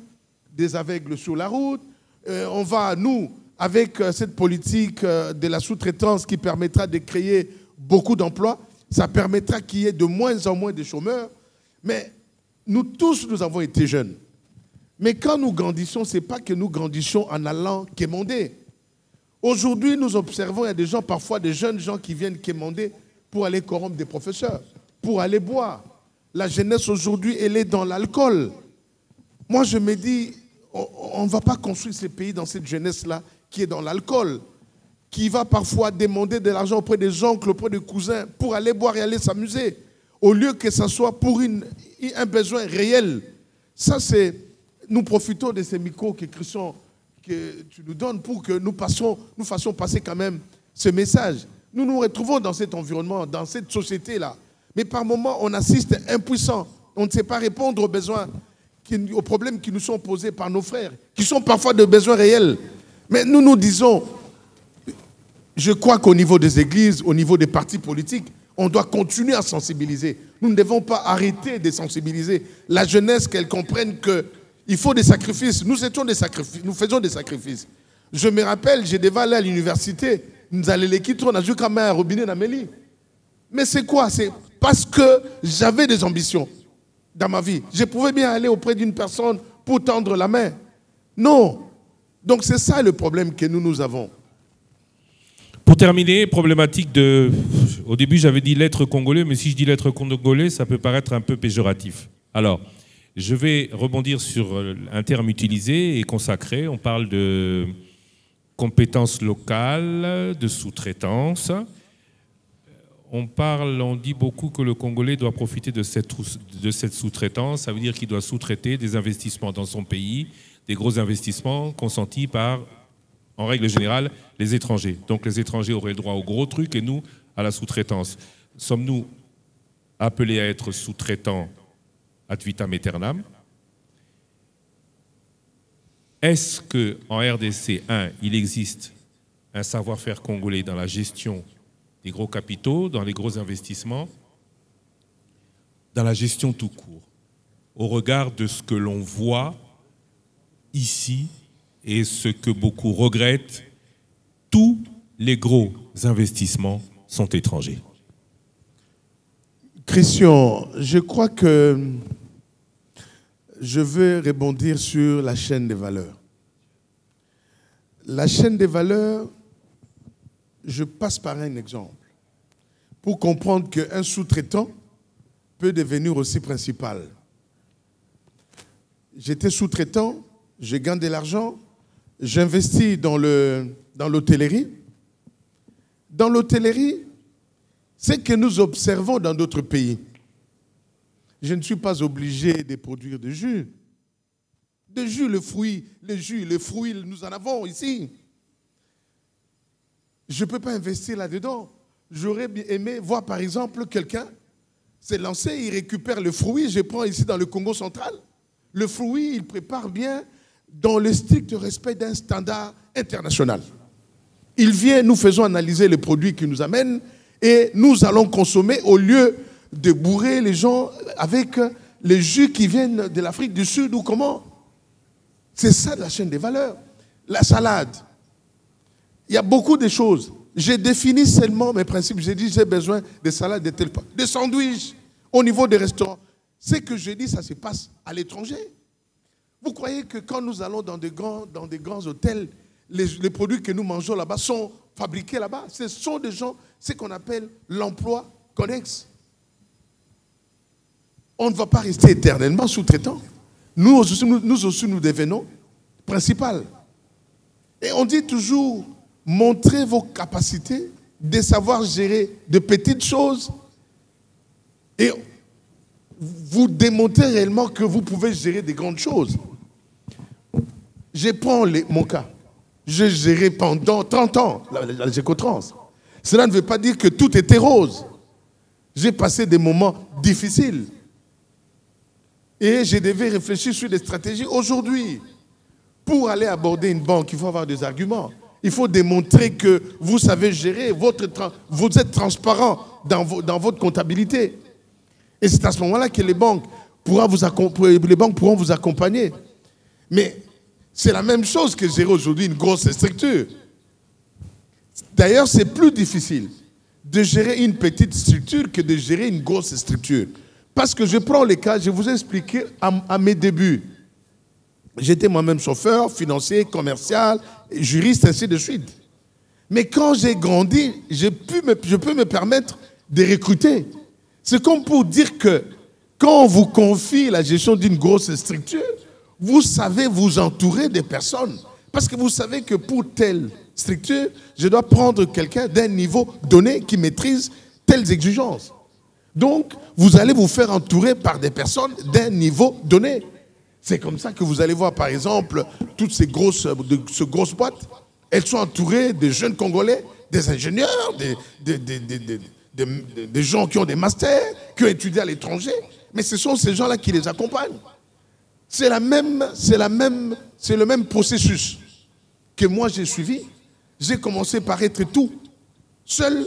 des aveugles sur la route. On va, nous, avec cette politique de la sous-traitance qui permettra de créer beaucoup d'emplois, ça permettra qu'il y ait de moins en moins de chômeurs. Mais nous tous, nous avons été jeunes. Mais quand nous grandissons, ce n'est pas que nous grandissons en allant quémander. Aujourd'hui, nous observons, il y a des gens, parfois des jeunes gens qui viennent quémander pour aller corrompre des professeurs, pour aller boire. La jeunesse aujourd'hui, elle est dans l'alcool. Moi, je me dis, on ne va pas construire ces pays dans cette jeunesse-là qui est dans l'alcool, qui va parfois demander de l'argent auprès des oncles, auprès des cousins, pour aller boire et aller s'amuser, au lieu que ce soit pour un besoin réel. Ça, c'est... Nous profitons de ces micros que Christian, que tu nous donnes pour que nous fassions passer quand même ce message. Nous nous retrouvons dans cet environnement, dans cette société-là. Mais par moments, on assiste impuissant. On ne sait pas répondre aux besoins, aux problèmes qui nous sont posés par nos frères, qui sont parfois de besoins réels. Mais nous nous disons, je crois qu'au niveau des églises, au niveau des partis politiques, on doit continuer à sensibiliser. Nous ne devons pas arrêter de sensibiliser la jeunesse, qu'elle comprenne qu'il faut des sacrifices. Nous faisons des sacrifices. Je me rappelle, j'ai devais aller à l'université, nous allons les quitter, on a joué comme un robinet d'Amélie. Mais c'est quoi? C'est parce que j'avais des ambitions dans ma vie. Je pouvais bien aller auprès d'une personne pour tendre la main. Non. Donc c'est ça le problème que nous avons. Pour terminer, problématique de... Au début, j'avais dit l'être congolais, mais si je dis l'être congolais, ça peut paraître un peu péjoratif. Alors, je vais rebondir sur un terme utilisé et consacré. On parle de compétences locales, de sous-traitance. On dit beaucoup que le Congolais doit profiter de cette sous-traitance. Ça veut dire qu'il doit sous-traiter des investissements dans son pays, des gros investissements consentis par, en règle générale, les étrangers. Donc les étrangers auraient le droit aux gros trucs et nous, à la sous-traitance. Sommes-nous appelés à être sous-traitants ad vitam aeternam? Est-ce qu'en RDC, il existe un savoir-faire congolais dans la gestion des gros capitaux, dans les gros investissements, dans la gestion tout court, au regard de ce que l'on voit ici et ce que beaucoup regrettent, tous les gros investissements sont étrangers. Christian, je crois que je veux rebondir sur la chaîne des valeurs. La chaîne des valeurs, je passe par un exemple pour comprendre qu'un sous-traitant peut devenir aussi principal. J'étais sous-traitant, je gagne de l'argent, j'investis dans l'hôtellerie. Dans l'hôtellerie, ce que nous observons dans d'autres pays. Je ne suis pas obligé de produire de jus. De jus, le fruit, les jus, les fruits, nous en avons ici. Je ne peux pas investir là-dedans. J'aurais bien aimé voir, par exemple, quelqu'un s'est lancé, il récupère le fruit, je prends ici dans le Congo central. Le fruit, il prépare bien dans le strict respect d'un standard international. Il vient, nous faisons analyser les produits qu'il nous amène et nous allons consommer au lieu de bourrer les gens avec les jus qui viennent de l'Afrique du Sud ou comment. C'est ça la chaîne des valeurs. La salade. Il y a beaucoup de choses. J'ai défini seulement mes principes. J'ai dit j'ai besoin de salade de tel pas. De sandwichs au niveau des restaurants. Ce que je dis, ça se passe à l'étranger. Vous croyez que quand nous allons dans des grands hôtels, les produits que nous mangeons là-bas sont fabriqués là-bas? Ce sont des gens, ce qu'on appelle l'emploi connexe. On ne va pas rester éternellement sous-traitant. Nous aussi, nous devenons principal. Et on dit toujours, montrez vos capacités de savoir gérer de petites choses et vous démontrez réellement que vous pouvez gérer des grandes choses. Je prends mon cas. J'ai géré pendant 30 ans la Gécotrans. Cela ne veut pas dire que tout était rose. J'ai passé des moments difficiles. Et je devais réfléchir sur des stratégies. Aujourd'hui, pour aller aborder une banque, il faut avoir des arguments. Il faut démontrer que vous savez gérer, vous êtes transparent dans votre comptabilité. Et c'est à ce moment-là que les banques pourront vous accompagner. Mais c'est la même chose que gérer aujourd'hui une grosse structure. D'ailleurs, c'est plus difficile de gérer une petite structure que de gérer une grosse structure. Parce que je prends les cas, je vous ai expliqué à mes débuts. J'étais moi-même chauffeur, financier, commercial, juriste, ainsi de suite. Mais quand j'ai grandi, je peux me permettre de recruter. C'est comme pour dire que quand on vous confie la gestion d'une grosse structure, vous savez vous entourer des personnes. Parce que vous savez que pour telle structure, je dois prendre quelqu'un d'un niveau donné qui maîtrise telles exigences. Donc, vous allez vous faire entourer par des personnes d'un niveau donné. C'est comme ça que vous allez voir, par exemple, toutes ces grosses boîtes, elles sont entourées de jeunes Congolais, des ingénieurs, des gens qui ont des masters, qui ont étudié à l'étranger. Mais ce sont ces gens-là qui les accompagnent. C'est le même processus que moi j'ai suivi. J'ai commencé par être tout, seul.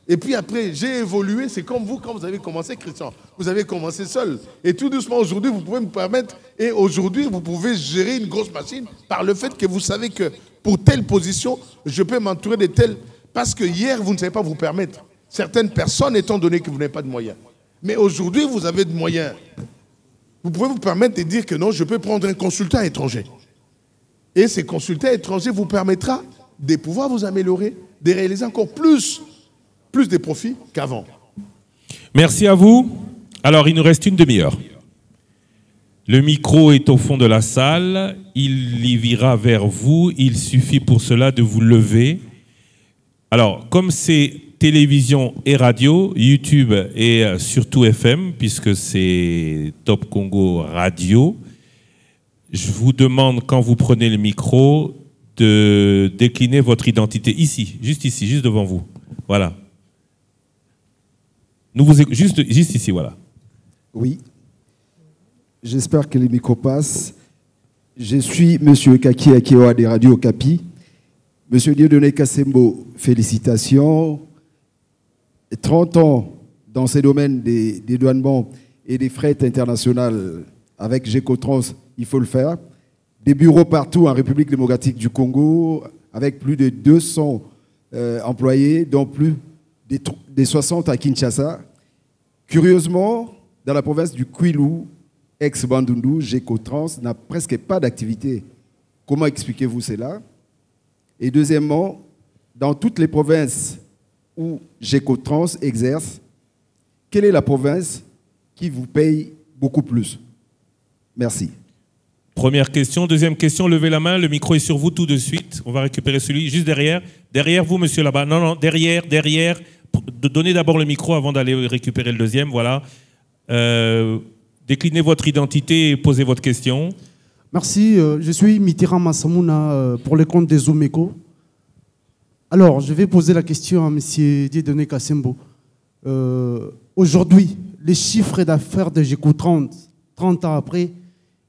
Et puis après, j'ai évolué. C'est comme vous, quand vous avez commencé, Christian. Vous avez commencé seul. Et tout doucement, aujourd'hui, vous pouvez me permettre. Et aujourd'hui, vous pouvez gérer une grosse machine par le fait que vous savez que pour telle position, je peux m'entourer de telle. Parce que hier, vous ne savez pas vous permettre. Certaines personnes, étant donné que vous n'avez pas de moyens. Mais aujourd'hui, vous avez de moyens. Vous pouvez vous permettre de dire que non, je peux prendre un consultant étranger. Et ces consultants étrangers vous permettra de pouvoir vous améliorer, de réaliser encore plus de profits qu'avant. Merci à vous. Alors, il nous reste une demi-heure. Le micro est au fond de la salle. Il y vira vers vous. Il suffit pour cela de vous lever. Alors, comme c'est télévision et radio, YouTube et surtout FM, puisque c'est Top Congo Radio, je vous demande, quand vous prenez le micro, de décliner votre identité ici, juste devant vous. Voilà. Juste ici, voilà. Oui. J'espère que les micros passent. Je suis M. Kaki Akewa des radios Okapi. M. Dieudonné Kassembo, félicitations. 30 ans dans ces domaines des douanements et des frais internationales avec Gécotrans, il faut le faire. Des bureaux partout en République démocratique du Congo, avec plus de 200 employés, dont plus des 60 à Kinshasa. Curieusement, dans la province du Kwilu, ex-Bandundu, Gécotrans n'a presque pas d'activité. Comment expliquez-vous cela? Et deuxièmement, dans toutes les provinces où Gécotrans exerce, quelle est la province qui vous paye beaucoup plus? Merci. Première question. Deuxième question, levez la main. Le micro est sur vous tout de suite. On va récupérer celui juste derrière. Derrière vous, monsieur là-bas. Non, derrière. donnez d'abord le micro avant d'aller récupérer le deuxième. Voilà. Déclinez votre identité et posez votre question. Merci. Je suis Mitterrand Massamouna pour le compte des Zomeko. Alors, je vais poser la question à M. Dieudonné Kassembo. Aujourd'hui, les chiffres d'affaires de GECO 30 ans après,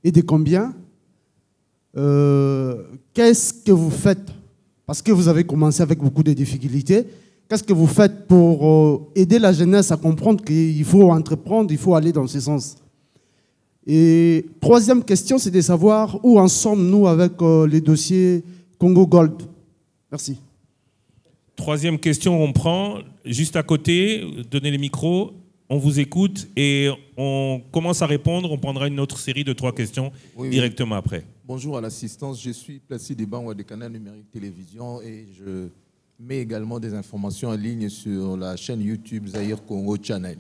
est de combien? Qu'est-ce que vous faites? Parce que vous avez commencé avec beaucoup de difficultés. Qu'est-ce que vous faites pour aider la jeunesse à comprendre qu'il faut entreprendre, il faut aller dans ce sens? Et troisième question, c'est de savoir où en sommes-nous avec les dossiers Congo Gold. Merci. Troisième question, on prend juste à côté, donnez les micros, on vous écoute et on commence à répondre. On prendra une autre série de 3 questions directement après. Bonjour à l'assistance, je suis Placide Bangwa de Canal Numérique Télévision et je mets également des informations en ligne sur la chaîne YouTube Zaïre Congo Channel.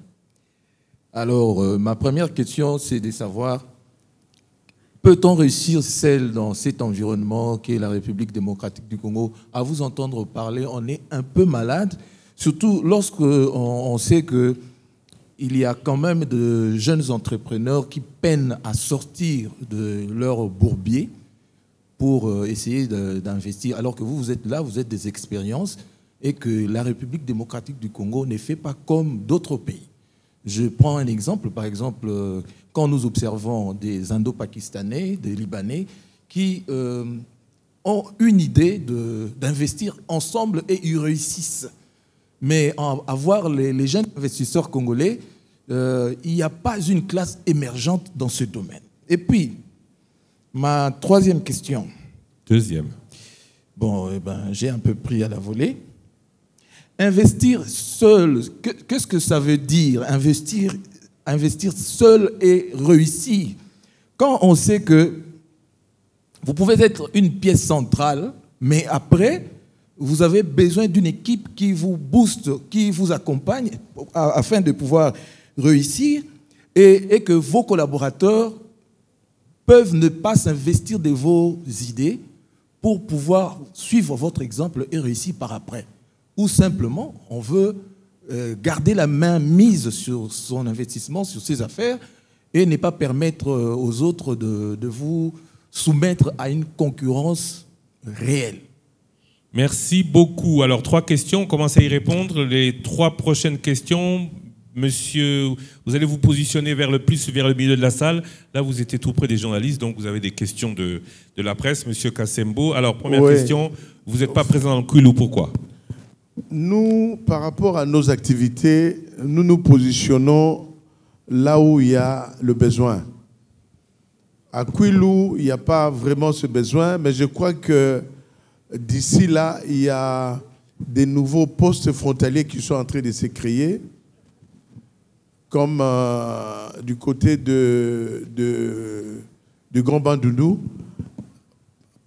Alors, ma première question, c'est de savoir, peut-on réussir dans cet environnement qu'est la République démocratique du Congo? À vous entendre parler, on est un peu malade, surtout lorsqu'on sait qu'il y a quand même de jeunes entrepreneurs qui peinent à sortir de leur bourbier pour essayer d'investir, alors que vous êtes là, vous êtes des expériences, et que la République démocratique du Congo ne fait pas comme d'autres pays. Je prends un exemple, par exemple, quand nous observons des Indo-Pakistanais, des Libanais, qui ont une idée d'investir ensemble et ils réussissent. Mais à voir les jeunes investisseurs congolais, il n'y a pas une classe émergente dans ce domaine. Et puis, ma troisième question. Deuxième. Bon, j'ai un peu pris à la volée. Investir seul, qu'est-ce que ça veut dire, investir seul et réussir? Quand on sait que vous pouvez être une pièce centrale, mais après, vous avez besoin d'une équipe qui vous booste, qui vous accompagne afin de pouvoir réussir et que vos collaborateurs peuvent ne pas s'investir de vos idées pour pouvoir suivre votre exemple et réussir par après. Ou simplement, on veut garder la main mise sur son investissement, sur ses affaires, et ne pas permettre aux autres de vous soumettre à une concurrence réelle. Merci beaucoup. Alors, 3 questions, on commence à y répondre. Les 3 prochaines questions, monsieur, vous allez vous positionner vers le milieu de la salle. Là, vous étiez tout près des journalistes, donc vous avez des questions de la presse. Monsieur Kassembo, alors, première question, vous n'êtes pas présent dans le Kwilu, pourquoi? Nous, par rapport à nos activités, nous nous positionnons là où il y a le besoin. À Kwilu, il n'y a pas vraiment ce besoin, mais je crois que d'ici là, il y a des nouveaux postes frontaliers qui sont en train de se créer, comme du côté du Grand Bandundu,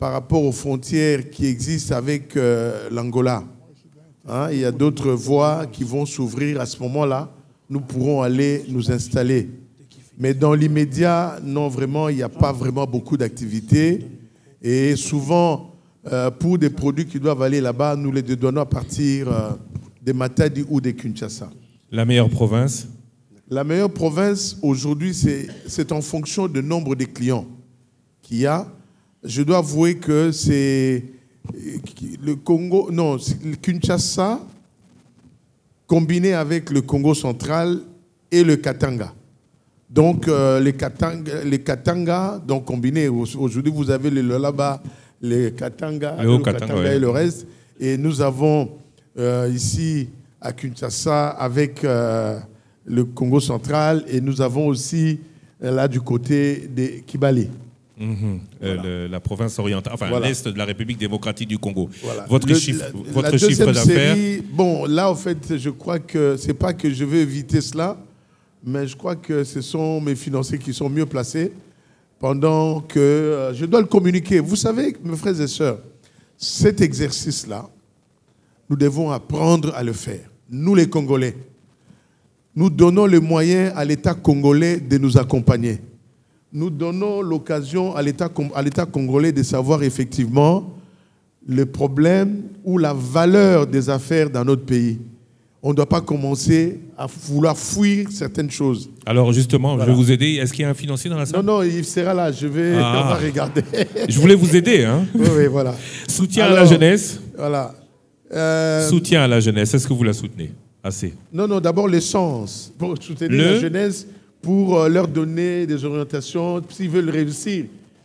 par rapport aux frontières qui existent avec l'Angola. Hein, il y a d'autres voies qui vont s'ouvrir à ce moment-là. Nous pourrons aller nous installer. Mais dans l'immédiat, non, vraiment, il n'y a pas vraiment beaucoup d'activités. Et souvent, pour des produits qui doivent aller là-bas, nous les dédouanons à partir des Matadi ou des Kinshasa. La meilleure province? La meilleure province, aujourd'hui, c'est en fonction du nombre de clients qu'il y a. Je dois avouer que c'est le Congo, non, le Kinshasa combiné avec le Congo central et le Katanga. Donc, les Katanga, donc combinés. Aujourd'hui, vous avez là-bas les Katanga, le Katanga et le reste. Et nous avons ici à Kinshasa avec le Congo central et nous avons aussi là du côté de Kibale. Voilà. La province orientale, enfin voilà. l'Est de la République démocratique du Congo. Voilà. Votre chiffre d'affaires? Bon, là, en fait, je crois que c'est pas que je veux éviter cela, mais je crois que ce sont mes financiers qui sont mieux placés pendant que je dois le communiquer. Vous savez, mes frères et sœurs, cet exercice-là, nous devons apprendre à le faire. Nous, les Congolais, nous donnons les moyens à l'État congolais de nous accompagner. Nous donnons l'occasion à l'État congolais de savoir effectivement le problème ou la valeur des affaires dans notre pays. on ne doit pas commencer à vouloir fuir certaines choses. Alors justement, Voilà. je vais vous aider. Est-ce qu'il y a un financier dans la salle? Non, il sera là, on va regarder. Je voulais vous aider. Hein. Oui, voilà. Soutien à la jeunesse. Voilà. Soutien à la jeunesse, est-ce que vous la soutenez assez? Non, d'abord l'essence, pour soutenir la jeunesse, pour leur donner des orientations, s'ils veulent réussir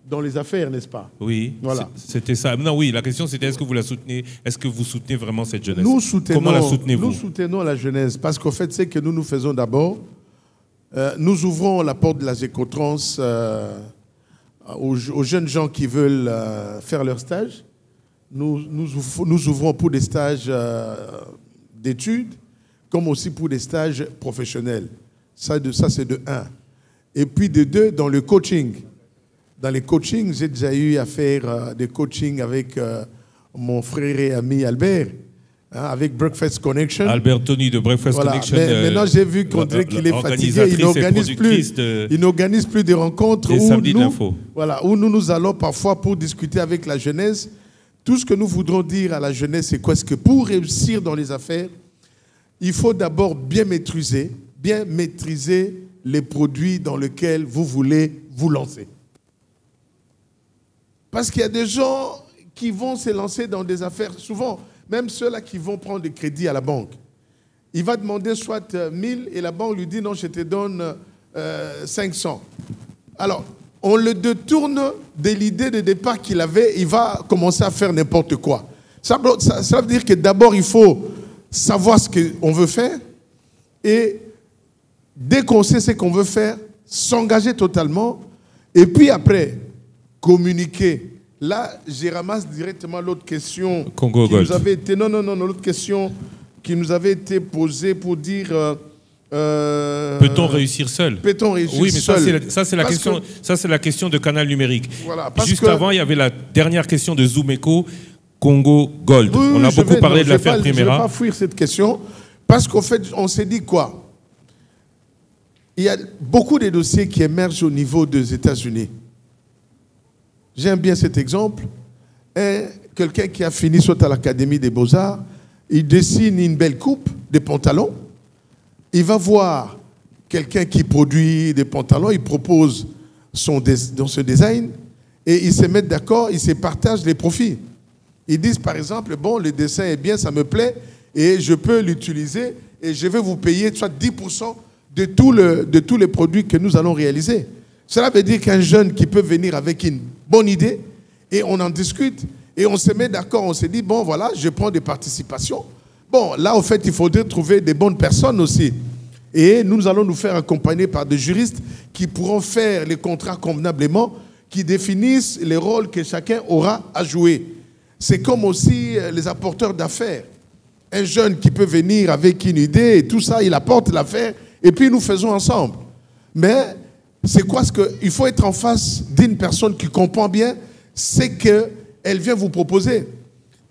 dans les affaires, n'est-ce pas? Oui, voilà. C'était ça. Non, oui, la question c'était est-ce que vous la soutenez? Est-ce que vous soutenez vraiment cette jeunesse? Comment la soutenez-vous? Nous soutenons la jeunesse parce qu'en fait, c'est que nous faisons d'abord, nous ouvrons la porte de la Gécotrans aux jeunes gens qui veulent faire leur stage. Nous ouvrons pour des stages d'études, comme aussi pour des stages professionnels. Ça c'est de 1. Et puis de 2, dans le coaching. Dans les coachings, j'ai déjà eu à faire des coachings avec mon frère et ami Albert, avec Breakfast Connection. Albert Tony de Breakfast Connection. Mais maintenant, j'ai vu qu'on dirait qu'il est fatigué. Il n'organise plus de rencontres où nous allons parfois pour discuter avec la jeunesse. Tout ce que nous voudrons dire à la jeunesse, c'est quoi? C'est que pour réussir dans les affaires, il faut d'abord bien maîtriser les produits dans lesquels vous voulez vous lancer. Parce qu'il y a des gens qui vont se lancer dans des affaires, souvent, même ceux-là qui vont prendre des crédits à la banque. Il va demander soit 1000 et la banque lui dit non, je te donne 500. Alors, on le détourne de l'idée de départ qu'il avait, il va commencer à faire n'importe quoi. Ça veut dire que d'abord, il faut savoir ce qu'on veut faire et dès qu'on sait ce qu'on veut faire, s'engager totalement et puis après, communiquer. Là, je ramasse directement l'autre question Congo qui Gold. nous avait été... Non, l'autre question qui nous avait été posée pour dire... peut-on réussir seul? Peut-on réussir seul? Oui, mais ça, c'est la question. Ça, c'est la question de Canal Numérique. Voilà, juste avant, il y avait la dernière question de Zoom Echo, Congo Gold. Oui, on a beaucoup parlé de l'affaire Primera. Je ne vais pas fuir cette question, parce qu'en fait, on s'est dit quoi? Il y a beaucoup de dossiers qui émergent au niveau des États-Unis. J'aime bien cet exemple. Quelqu'un qui a fini soit à l'Académie des Beaux-Arts, il dessine une belle coupe, des pantalons. Il va voir quelqu'un qui produit des pantalons, il propose son design et ils se mettent d'accord, ils se partagent les profits. Ils disent par exemple, bon, le dessin est bien, ça me plaît et je peux l'utiliser et je vais vous payer soit 10% de tous les produits que nous allons réaliser. Cela veut dire qu'un jeune qui peut venir avec une bonne idée et on en discute et on se met d'accord, on se dit, bon voilà, je prends des participations. Bon, là, au fait, il faudrait trouver des bonnes personnes aussi. Et nous allons nous faire accompagner par des juristes qui pourront faire les contrats convenablement, qui définissent les rôles que chacun aura à jouer. C'est comme aussi les apporteurs d'affaires. Un jeune qui peut venir avec une idée et tout ça, il apporte l'affaire et puis nous faisons ensemble. Mais c'est quoi ce que... Il faut être en face d'une personne qui comprend bien ce qu'elle vient vous proposer.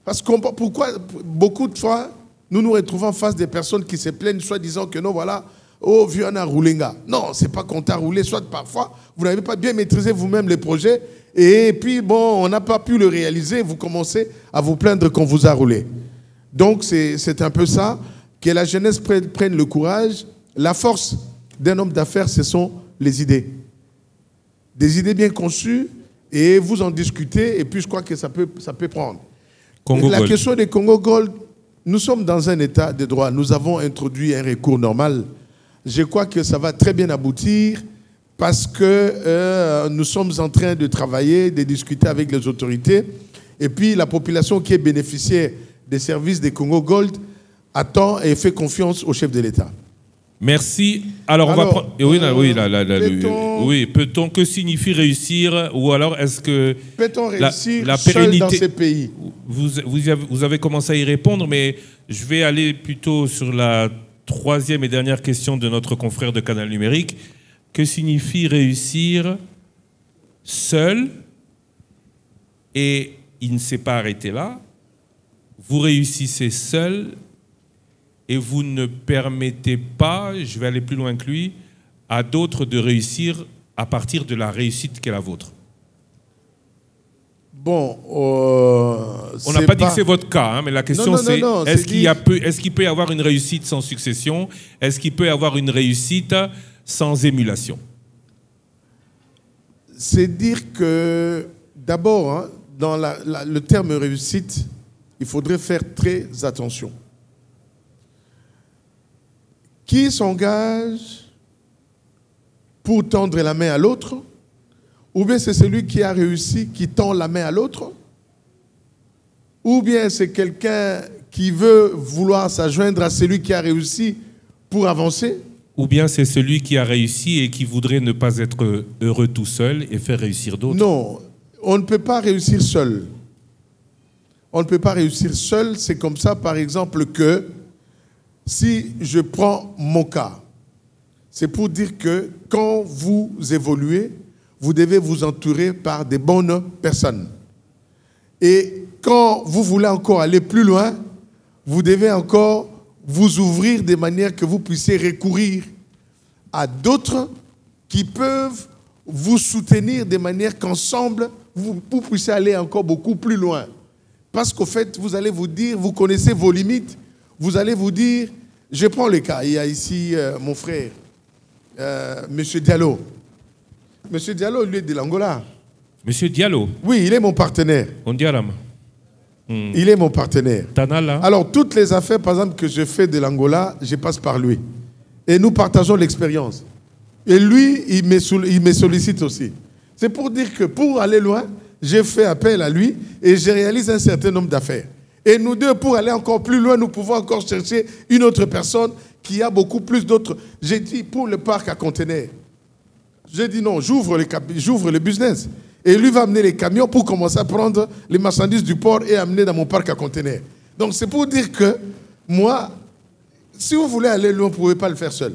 Parce que pourquoi beaucoup de fois... Nous nous retrouvons en face des personnes qui se plaignent, soit disant que non, voilà, oh, vieux Anna Roulenga. Non, c'est pas qu'on t'a roulé, soit parfois, vous n'avez pas bien maîtrisé vous-même les projets, et puis, bon, on n'a pas pu le réaliser, vous commencez à vous plaindre qu'on vous a roulé. Donc, c'est un peu ça, que la jeunesse prenne le courage. La force d'un homme d'affaires, ce sont les idées. Des idées bien conçues, et vous en discutez, et puis je crois que ça peut prendre. La question des Congo Gold, nous sommes dans un état de droit. Nous avons introduit un recours normal. Je crois que ça va très bien aboutir parce que nous sommes en train de travailler, de discuter avec les autorités. Et puis la population qui est bénéficiaire des services des Congo Gold attend et fait confiance au chef de l'État. Merci. Alors on va prendre... Oui, peut-on, que signifie réussir? Ou alors est-ce que... Peut-on réussir la pérennité seul dans ces pays? Vous avez commencé à y répondre, mais je vais aller plutôt sur la troisième et dernière question de notre confrère de Canal Numérique. Que signifie réussir seul? Et il ne s'est pas arrêté là. Vous réussissez seul et vous ne permettez pas, je vais aller plus loin que lui, à d'autres de réussir à partir de la réussite qu'est la vôtre. Bon, On n'a pas dit que c'est votre cas, hein, mais la question c'est est-ce qu'il peut y avoir une réussite sans succession? Est-ce qu'il peut y avoir une réussite sans émulation? C'est dire que, d'abord, hein, dans le terme réussite, il faudrait faire très attention. Qui s'engage pour tendre la main à l'autre? Ou bien c'est celui qui a réussi qui tend la main à l'autre? Ou bien c'est quelqu'un qui veut vouloir s'adjoindre à celui qui a réussi pour avancer? Ou bien c'est celui qui a réussi et qui voudrait ne pas être heureux tout seul et faire réussir d'autres? Non, on ne peut pas réussir seul. On ne peut pas réussir seul. C'est comme ça, par exemple, que si je prends mon cas, c'est pour dire que quand vous évoluez, vous devez vous entourer par des bonnes personnes. Et quand vous voulez encore aller plus loin, vous devez encore vous ouvrir de manière que vous puissiez recourir à d'autres qui peuvent vous soutenir de manière qu'ensemble, vous puissiez aller encore beaucoup plus loin. Parce qu'au fait, vous allez vous dire, vous connaissez vos limites, vous allez vous dire, je prends le cas, il y a ici mon frère, M. Diallo. M. Diallo, lui, est de l'Angola. Monsieur Diallo? Oui, il est mon partenaire. On dit Il est mon partenaire. Tanala. Alors, toutes les affaires, par exemple, que je fais de l'Angola, je passe par lui. Et nous partageons l'expérience. Et lui, il me sollicite aussi. C'est pour dire que pour aller loin, j'ai fait appel à lui et je réalise un certain nombre d'affaires. Et nous deux, pour aller encore plus loin, nous pouvons encore chercher une autre personne qui a beaucoup plus d'autres. J'ai dit pour le parc à conteneurs. J'ai dit non, j'ouvre le business. Et lui va amener les camions pour commencer à prendre les marchandises du port et amener dans mon parc à conteneurs. Donc c'est pour dire que moi, si vous voulez aller loin, vous ne pouvez pas le faire seul.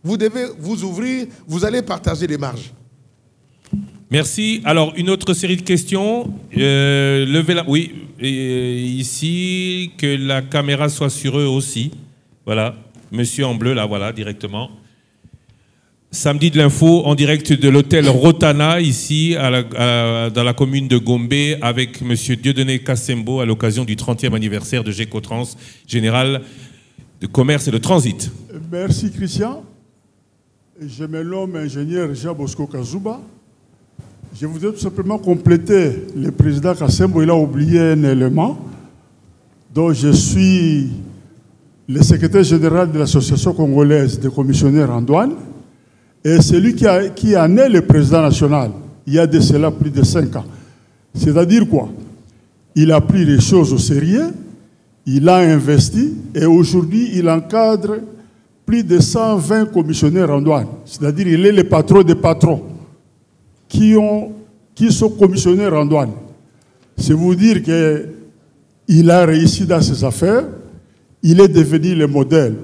Vous devez vous ouvrir, vous allez partager les marges. Merci. Alors, une autre série de questions. Levez la... Oui, ici, que la caméra soit sur eux aussi. Voilà. Monsieur en bleu, là, voilà, directement. Samedi de l'info, en direct de l'hôtel Rotana, ici, dans la commune de Gombe, avec monsieur Dieudonné Kassembo, à l'occasion du 30e anniversaire de Gécotrans, général de commerce et de transit. Merci, Christian. Je me nomme ingénieur Jean Bosco Kazouba. Je voudrais tout simplement compléter le président Kassembo. Il a oublié un élément. Donc, je suis le secrétaire général de l'Association congolaise des commissionnaires en douane. Et c'est lui qui en est le président national, il y a de cela plus de 5 ans. C'est-à-dire quoi? Il a pris les choses au sérieux, il a investi et aujourd'hui il encadre plus de 120 commissionnaires en douane. C'est-à-dire qu'il est le patron des patrons qui sont commissionnaires en douane. C'est vous dire qu'il a réussi dans ses affaires, il est devenu le modèle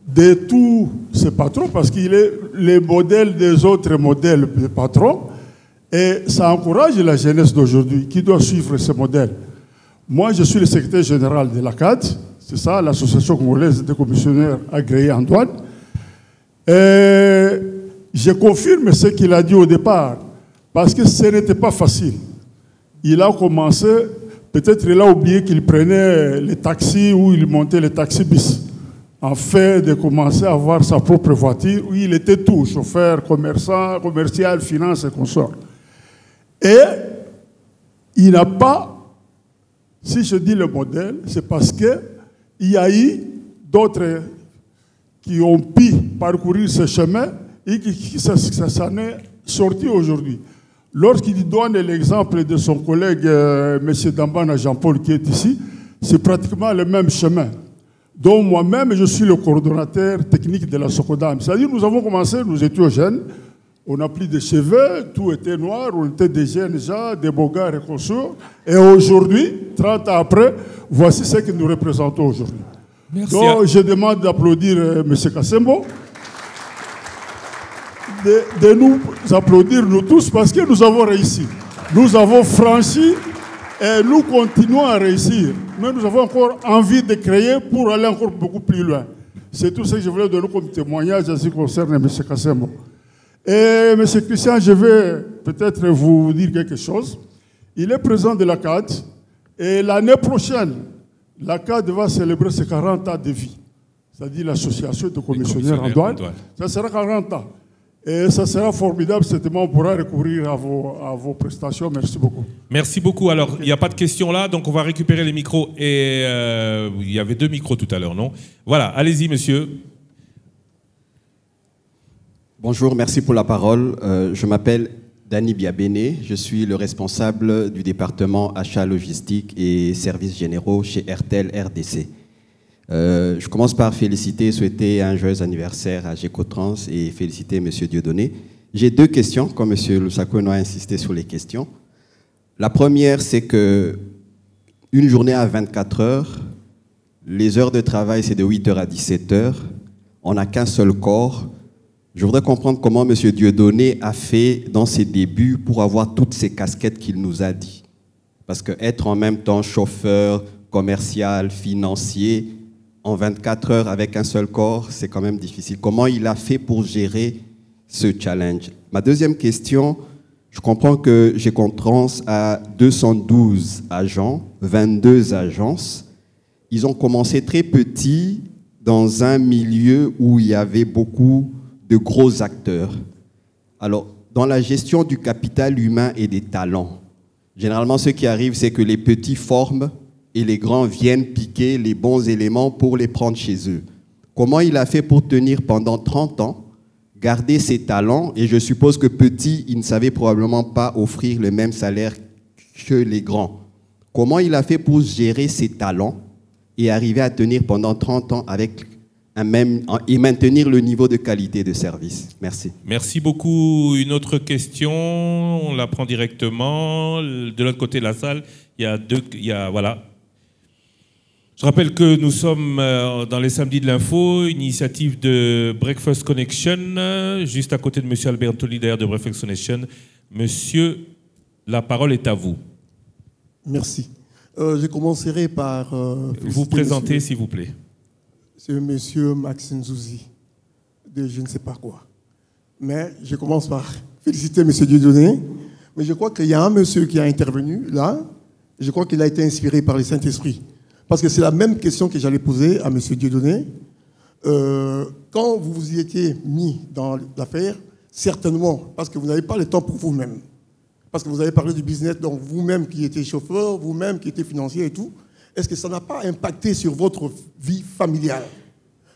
de tous ces patrons parce qu'il est le modèle des autres modèles de patrons et ça encourage la jeunesse d'aujourd'hui qui doit suivre ce modèle. Moi, je suis le secrétaire général de l'ACAD, c'est ça, l'Association congolaise des commissionnaires agréés en douane. Et je confirme ce qu'il a dit au départ parce que ce n'était pas facile. Il a commencé, peut-être il a oublié qu'il prenait les taxis ou il montait les taxis bis. En fait, de commencer à avoir sa propre voiture, où il était tout, chauffeur, commerçant, commercial, finance et consort. Et il n'a pas, si je dis le modèle, c'est parce qu'il y a eu d'autres qui ont pu parcourir ce chemin et qui s'en est sorti aujourd'hui. Lorsqu'il donne l'exemple de son collègue M. Dambana Jean-Paul qui est ici, c'est pratiquement le même chemin. Donc moi-même, je suis le coordonnateur technique de la Socodam. C'est-à-dire nous avons commencé, nous étions jeunes, on n'a plus de cheveux, tout était noir, on était des jeunes gens, des beaux gars et consorts. Et aujourd'hui, 30 ans après, voici ce que nous représentons aujourd'hui. Donc je demande d'applaudir M. Kassembo, de nous applaudir nous tous parce que nous avons réussi. Nous avons franchi et nous continuons à réussir. Mais nous avons encore envie de créer pour aller encore beaucoup plus loin. C'est tout ce que je voulais donner comme témoignage en ce qui concerne M. Kassembo. Et M. Christian, je vais peut-être vous dire quelque chose. Il est président de l'ACAD Et l'année prochaine, la CAD va célébrer ses 40 ans de vie. C'est-à-dire l'association de commissionnaires en douane. Ça sera 40 ans. Et ça sera formidable, certainement, on pourra recourir à vos prestations. Merci beaucoup. Merci beaucoup. Alors, il n'y a pas de questions là, donc on va récupérer les micros. Et il y avait 2 micros tout à l'heure, non? Voilà, allez-y, monsieur. Bonjour, merci pour la parole. Je m'appelle Dani Biabene, je suis le responsable du département achat logistique et services généraux chez Airtel RDC. Je commence par féliciter et souhaiter un joyeux anniversaire à Gécotrans et féliciter M. Dieudonné. J'ai 2 questions, comme M. Lusakouno a insisté sur les questions. La première, c'est que une journée à 24 heures, les heures de travail, c'est de 8h à 17h. On n'a qu'un seul corps. Je voudrais comprendre comment M. Dieudonné a fait dans ses débuts pour avoir toutes ces casquettes qu'il nous a dit. Parce qu'être en même temps chauffeur, commercial, financier, en 24 heures avec un seul corps, c'est quand même difficile. Comment il a fait pour gérer ce challenge? Ma deuxième question, je comprends que Gécotrans a 212 agents, 22 agences. Ils ont commencé très petits dans un milieu où il y avait beaucoup de gros acteurs. Alors, dans la gestion du capital humain et des talents, généralement, ce qui arrive, c'est que les petits forment et les grands viennent piquer les bons éléments pour les prendre chez eux. Comment il a fait pour tenir pendant 30 ans, garder ses talents? Et je suppose que petit, il ne savait probablement pas offrir le même salaire que les grands. Comment il a fait pour gérer ses talents et arriver à tenir pendant 30 ans avec et maintenir le niveau de qualité de service? Merci. Merci beaucoup. Une autre question, on la prend directement. De l'autre côté de la salle, voilà. Je rappelle que nous sommes dans les samedis de l'info, une initiative de Breakfast Connection, juste à côté de M. Alberto Lider de Breakfast Connection. Monsieur, la parole est à vous. Merci. Je commencerai par... vous présenter, s'il vous plaît. C'est monsieur Maxime Zouzi, de je ne sais pas quoi. Mais je commence par féliciter monsieur Dieudonné. Mais je crois qu'il y a un monsieur qui a intervenu là. Je crois qu'il a été inspiré par le Saint-Esprit. Parce que c'est la même question que j'allais poser à monsieur Dieudonné. Quand vous vous y étiez mis dans l'affaire, certainement, parce que vous n'avez pas le temps pour vous-même. Parce que vous avez parlé du business, donc vous-même qui étiez chauffeur, vous-même qui étiez financier et tout. Est-ce que ça n'a pas impacté sur votre vie familiale?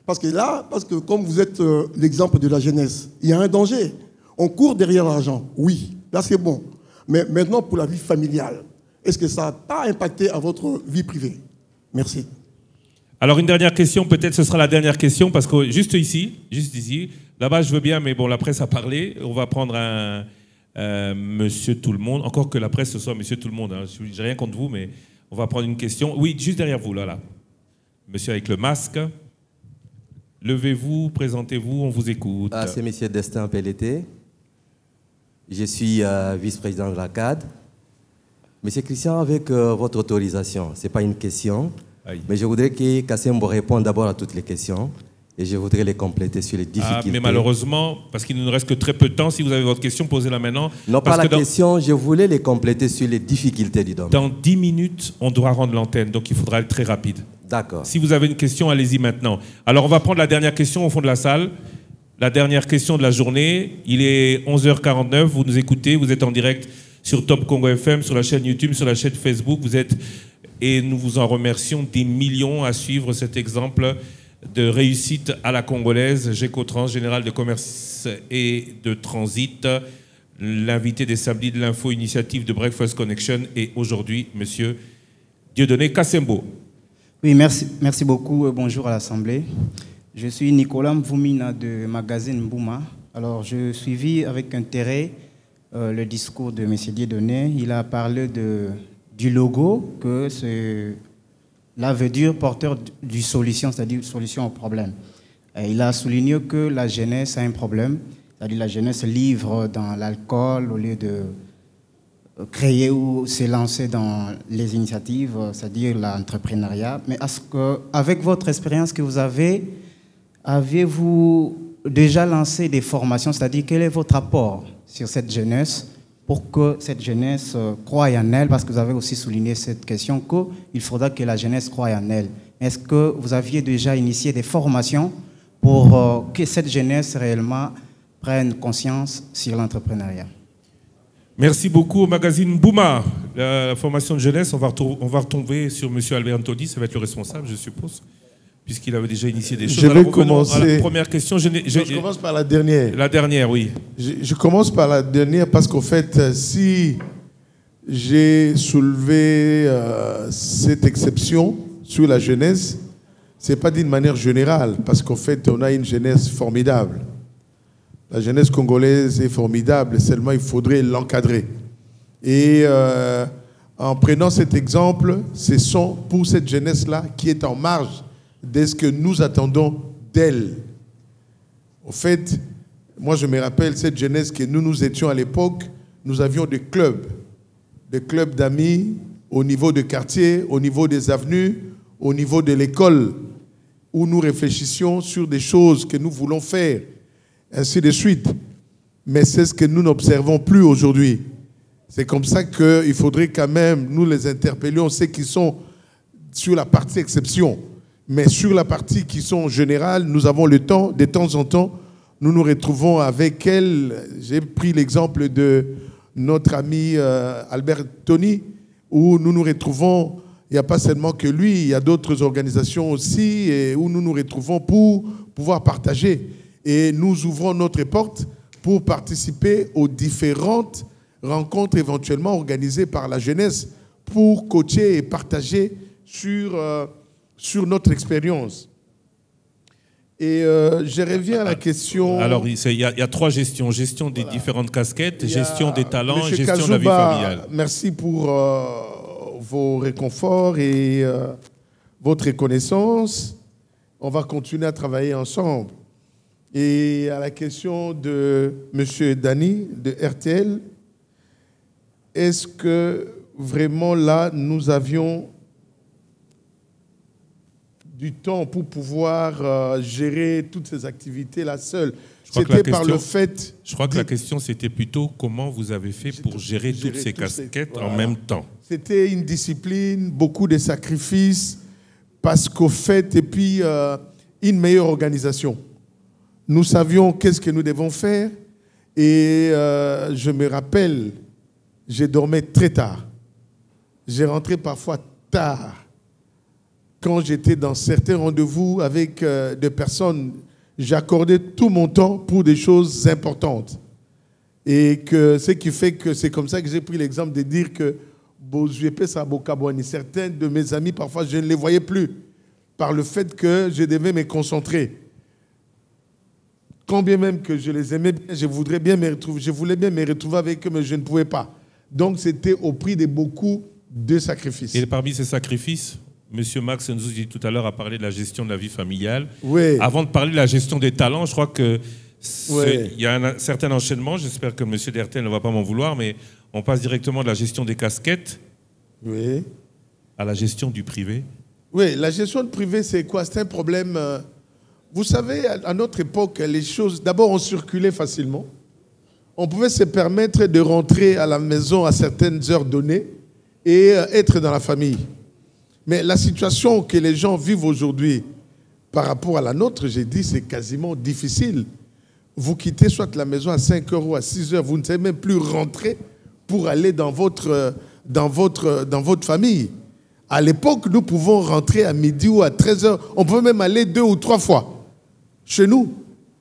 Parce que comme vous êtes l'exemple de la jeunesse, il y a un danger. On court derrière l'argent, oui, là c'est bon. Mais maintenant, pour la vie familiale, est-ce que ça n'a pas impacté à votre vie privée? Merci. Alors une dernière question, peut-être ce sera la dernière question, parce que juste ici, là-bas je veux bien, mais bon, la presse a parlé, on va prendre un monsieur tout le monde, encore que la presse ce soit monsieur tout le monde, hein. Je n'ai rien contre vous, mais... On va prendre une question. Oui, juste derrière vous, là. Monsieur avec le masque. Levez-vous, présentez-vous, on vous écoute. C'est monsieur Destin Pelleté. Je suis vice-président de la CAD. Monsieur Christian, avec votre autorisation, ce n'est pas une question, mais je voudrais que Kassembo réponde d'abord à toutes les questions. Et je voudrais les compléter sur les difficultés. Mais malheureusement, parce qu'il ne nous reste que très peu de temps, si vous avez votre question, posez-la maintenant. Non, pas la question, je voulais les compléter sur les difficultés du domaine. Dans 10 minutes, on doit rendre l'antenne, donc il faudra être très rapide. D'accord. Si vous avez une question, allez-y maintenant. Alors, on va prendre la dernière question au fond de la salle. La dernière question de la journée. Il est 11h49, vous nous écoutez, vous êtes en direct sur Top Congo FM, sur la chaîne YouTube, sur la chaîne Facebook. Et nous vous en remercions des millions à suivre cet exemple de réussite à la congolaise. Gécotrans, général de commerce et de transit, l'invité des samedis de l'info, initiative de Breakfast Connection, et aujourd'hui, monsieur Dieudonné Kassembo. Oui, merci beaucoup. Bonjour à l'Assemblée. Je suis Nicolas Mvoumina de Magazine Mbouma. Alors, je suivis avec intérêt le discours de monsieur Dieudonné. Il a parlé du logo, que c'est... Là veut dire porteur du solution, c'est-à-dire solution au problème. Et il a souligné que la jeunesse a un problème, c'est-à-dire la jeunesse livre dans l'alcool au lieu de créer ou s'élancer dans les initiatives, c'est-à-dire l'entrepreneuriat. Mais avec votre expérience que vous avez-vous déjà lancé des formations, c'est-à-dire quel est votre apport sur cette jeunesse pour que cette jeunesse croie en elle, parce que vous avez aussi souligné cette question, qu'il faudra que la jeunesse croie en elle. Est-ce que vous aviez déjà initié des formations pour que cette jeunesse réellement prenne conscience sur l'entrepreneuriat? Merci beaucoup au magazine Bouma. La formation de jeunesse, on va retomber sur M. Albert Antoni, ça va être le responsable, je suppose, puisqu'il avait déjà initié des choses. Je vais commencer. À la première question. Je commence par la dernière. La dernière, oui. Je commence par la dernière parce qu'en fait, si j'ai soulevé cette exception sur la jeunesse, ce n'est pas d'une manière générale, parce qu'en fait, on a une jeunesse formidable. La jeunesse congolaise est formidable, seulement il faudrait l'encadrer. Et en prenant cet exemple, ce sont pour cette jeunesse-là qui est en marge de ce que nous attendons d'elle. En fait, moi je me rappelle cette jeunesse que nous étions à l'époque, nous avions des clubs d'amis au niveau de quartier, au niveau des avenues, au niveau de l'école, où nous réfléchissions sur des choses que nous voulons faire, ainsi de suite. Mais c'est ce que nous n'observons plus aujourd'hui. C'est comme ça qu'il faudrait quand même, nous les interpellions, ceux qui sont sur la partie exception. Mais sur la partie qui sont générales, nous avons le temps, de temps en temps, nous nous retrouvons avec elle. J'ai pris l'exemple de notre ami Albert Tony, où nous nous retrouvons, il n'y a pas seulement que lui, il y a d'autres organisations aussi, et où nous nous retrouvons pour pouvoir partager. Et nous ouvrons notre porte pour participer aux différentes rencontres éventuellement organisées par la jeunesse pour coacher et partager sur notre expérience. Et je reviens à la question... Alors, il y a trois gestions. Gestion des différentes casquettes, gestion des talents, Monsieur gestion Kazuba, de la vie familiale. Merci pour vos réconforts et votre reconnaissance. On va continuer à travailler ensemble. Et à la question de M. Dani, de RTL, est-ce que vraiment là, nous avions du temps pour pouvoir gérer toutes ces activités-là seuls? C'était par le fait... Je crois que la question, c'était plutôt comment vous avez fait pour gérer toutes ces casquettes en même temps. C'était une discipline, beaucoup de sacrifices, parce qu'au fait, et puis une meilleure organisation. Nous savions qu'est-ce que nous devons faire et je me rappelle, je dormais très tard. J'ai rentré parfois tard. Quand j'étais dans certains rendez-vous avec des personnes, j'accordais tout mon temps pour des choses importantes. Et que ce qui fait que c'est comme ça que j'ai pris l'exemple de dire que certains de mes amis, parfois, je ne les voyais plus par le fait que je devais me concentrer. Quand bien même que je les aimais bien, je voulais bien me retrouver avec eux, mais je ne pouvais pas. Donc, c'était au prix de beaucoup de sacrifices. Et parmi ces sacrifices, M. Max Nzouzi, tout à l'heure, a parlé de la gestion de la vie familiale. Oui. Avant de parler de la gestion des talents, je crois qu'il y a un certain enchaînement. J'espère que M. Dertel ne va pas m'en vouloir, mais on passe directement de la gestion des casquettes à la gestion du privé. Oui, la gestion du privé, c'est quoi? C'est un problème... Vous savez, à notre époque, les choses, d'abord, on circulait facilement. On pouvait se permettre de rentrer à la maison à certaines heures données et être dans la famille. Mais la situation que les gens vivent aujourd'hui par rapport à la nôtre, j'ai dit, c'est quasiment difficile. Vous quittez soit la maison à 5 heures ou à 6 heures, vous ne savez même plus rentrer pour aller dans votre famille. À l'époque, nous pouvons rentrer à midi ou à 13 heures. On pouvait même aller 2 ou 3 fois. Chez nous,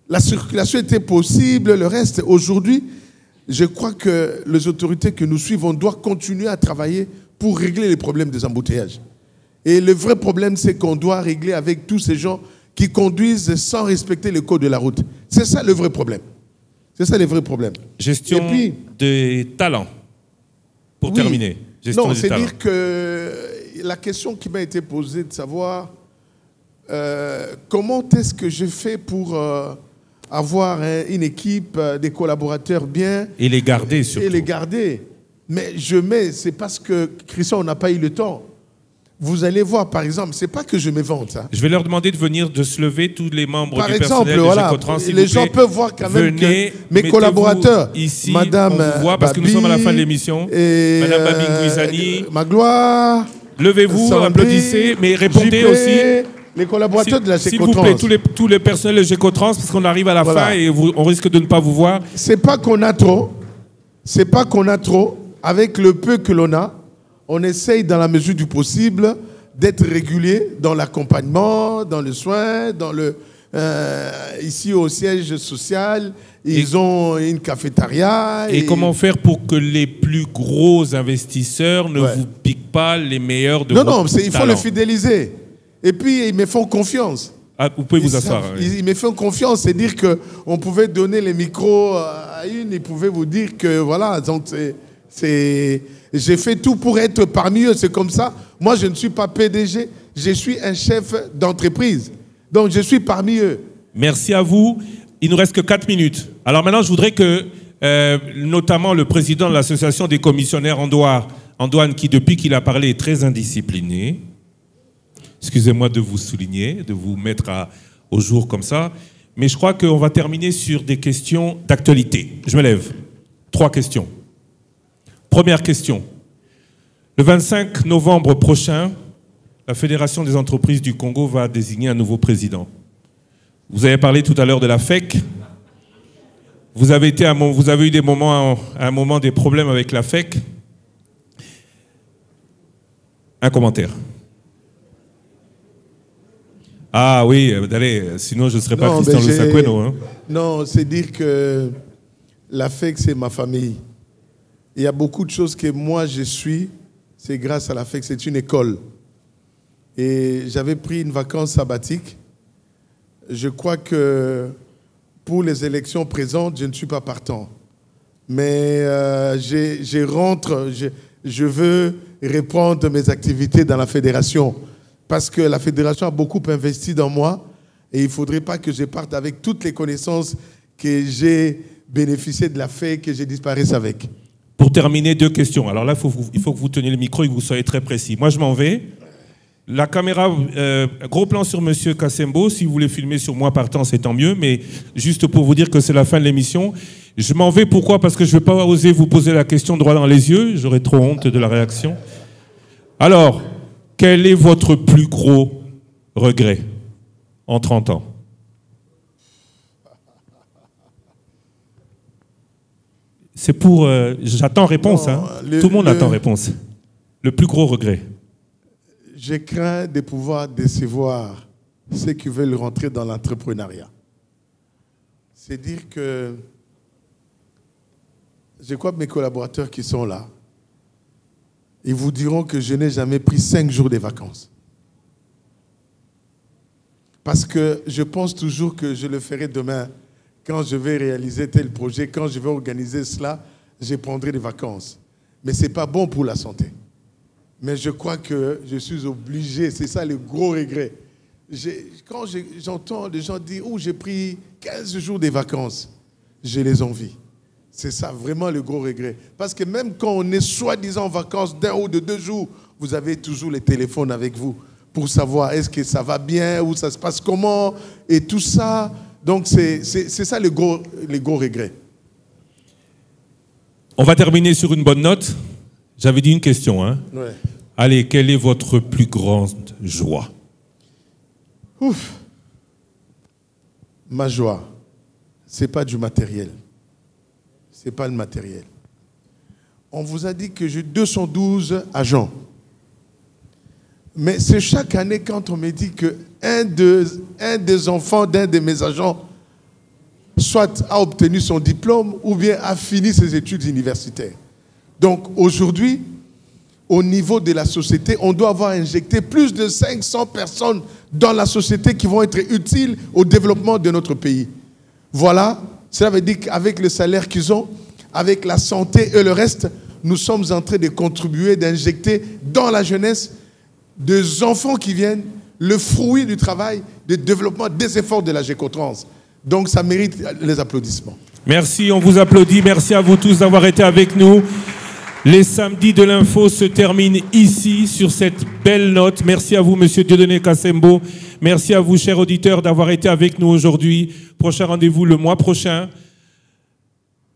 la circulation était possible, le reste. Aujourd'hui, je crois que les autorités que nous suivons doivent continuer à travailler pour régler les problèmes des embouteillages. Et le vrai problème, c'est qu'on doit régler avec tous ces gens qui conduisent sans respecter le code de la route. C'est ça le vrai problème. C'est ça le vrai problème. Gestion des talents, pour terminer. Gestion non, des talents. c'est-à-dire que la question qui m'a été posée de savoir comment est-ce que je fais pour avoir une équipe, des collaborateurs bien. Et les garder surtout. Et les garder. Mais c'est parce que, Christian, on n'a pas eu le temps. vous allez voir, par exemple, c'est pas que je m'évente. Hein. Je vais leur demander de se lever, tous les membres par du exemple, personnel voilà, de Gécotrans. les gens peuvent voir quand même venez, que mes collaborateurs, ici, Madame on vous voit parce que nous sommes à la fin de l'émission. Madame Babi Guizani, Magloire, levez-vous, applaudissez, mais répondez aussi. Les collaborateurs de la Gécotrans. S'il vous plaît, tous les personnels de Gécotrans, parce qu'on arrive à la fin et on risque de ne pas vous voir. C'est pas qu'on a trop. C'est pas qu'on a trop. Avec le peu que l'on a, on essaye dans la mesure du possible d'être régulier dans l'accompagnement, dans le soin, dans le ici au siège social, ils ont une cafétéria. Et comment faire pour que les plus gros investisseurs ne vous piquent pas les meilleurs de Non, il faut le fidéliser. Et puis, ils me font confiance. Ah, vous pouvez vous asseoir. Ils me font confiance. C'est dire qu'on pouvait donner les micros à une, ils pouvaient vous dire que voilà, donc j'ai fait tout pour être parmi eux. C'est comme ça. Moi, je ne suis pas PDG. Je suis un chef d'entreprise. Donc, je suis parmi eux. Merci à vous. Il nous reste que 4 minutes. Alors maintenant, je voudrais que, notamment le président de l'association des commissionnaires en douane, qui depuis qu'il a parlé est très indiscipliné. Excusez-moi de vous souligner, de vous mettre au jour comme ça. Mais je crois qu'on va terminer sur des questions d'actualité. Je me lève. 3 questions. Première question. Le 25 novembre prochain, la Fédération des entreprises du Congo va désigner un nouveau président. Vous avez parlé tout à l'heure de la FEC. Vous avez eu des moments, à un moment des problèmes avec la FEC. Un commentaire. Ah oui, allez, sinon je ne serais pas Christian Lusakweno. Hein. Non, c'est dire que la FEC, c'est ma famille. Il y a beaucoup de choses que moi je suis, c'est grâce à la FEC, c'est une école. Et j'avais pris une vacance sabbatique. Je crois que pour les élections présentes, je ne suis pas partant. Mais je veux reprendre mes activités dans la fédération. Parce que la fédération a beaucoup investi dans moi et il ne faudrait pas que je parte avec toutes les connaissances que j'ai bénéficiées de la FEC, que je disparaisse avec. Pour terminer, 2 questions. Alors là, il faut que vous teniez le micro et que vous soyez très précis. Moi, je m'en vais. La caméra, gros plan sur Monsieur Kassembo. Si vous voulez filmer sur moi partant, c'est tant mieux. Mais juste pour vous dire que c'est la fin de l'émission. Je m'en vais. Pourquoi? Parce que je ne vais pas oser vous poser la question droit dans les yeux. J'aurais trop honte de la réaction. Alors... quel est votre plus gros regret en 30 ans? C'est pour... j'attends réponse. Non, tout le monde attend réponse. Le plus gros regret. Je crains de pouvoir décevoir ceux qui veulent rentrer dans l'entrepreneuriat. C'est dire que je crois que mes collaborateurs qui sont là, ils vous diront que je n'ai jamais pris 5 jours de vacances. Parce que je pense toujours que je le ferai demain. Quand je vais réaliser tel projet, quand je vais organiser cela, je prendrai des vacances. Mais ce n'est pas bon pour la santé. Mais je crois que je suis obligé, c'est ça le gros regret. Quand j'entends des gens dire « Oh, j'ai pris 15 jours de vacances », je les envie. C'est ça vraiment le gros regret. Parce que même quand on est soi-disant en vacances d'1 ou de 2 jours, vous avez toujours les téléphones avec vous pour savoir est-ce que ça va bien ou ça se passe comment et tout ça. Donc c'est ça le gros regret. On va terminer sur une bonne note. J'avais dit une question. Hein? Ouais. Allez, quelle est votre plus grande joie? Ouf. Ma joie, ce n'est pas du matériel. Ce n'est pas le matériel. On vous a dit que j'ai 212 agents. Mais c'est chaque année quand on me dit qu'un des enfants d'un de mes agents soit a obtenu son diplôme ou bien a fini ses études universitaires. Donc aujourd'hui, au niveau de la société, on doit avoir injecté plus de 500 personnes dans la société qui vont être utiles au développement de notre pays. Voilà. Cela veut dire qu'avec le salaire qu'ils ont, avec la santé et le reste, nous sommes en train de contribuer, d'injecter dans la jeunesse des enfants qui viennent, le fruit du travail, du développement des efforts de la Gécotrans. Donc ça mérite les applaudissements. Merci, on vous applaudit. Merci à vous tous d'avoir été avec nous. Les samedis de l'info se terminent ici, sur cette belle note. Merci à vous, Monsieur Dieudonné Kassembo. Merci à vous, chers auditeurs, d'avoir été avec nous aujourd'hui. Prochain rendez-vous le mois prochain.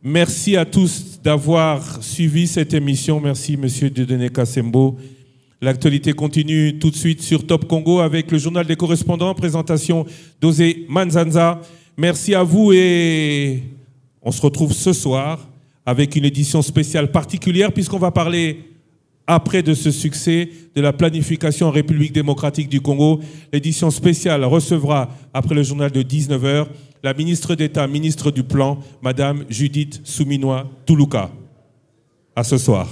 Merci à tous d'avoir suivi cette émission. Merci, Monsieur Dieudonné Kassembo. L'actualité continue tout de suite sur Top Congo avec le journal des correspondants. Présentation d'Osé Manzanza. Merci à vous et on se retrouve ce soir avec une édition spéciale particulière puisqu'on va parler, après de ce succès, de la planification en République démocratique du Congo. L'édition spéciale recevra, après le journal de 19h, la ministre d'État, ministre du Plan, Madame Judith Souminois Toulouka. À ce soir.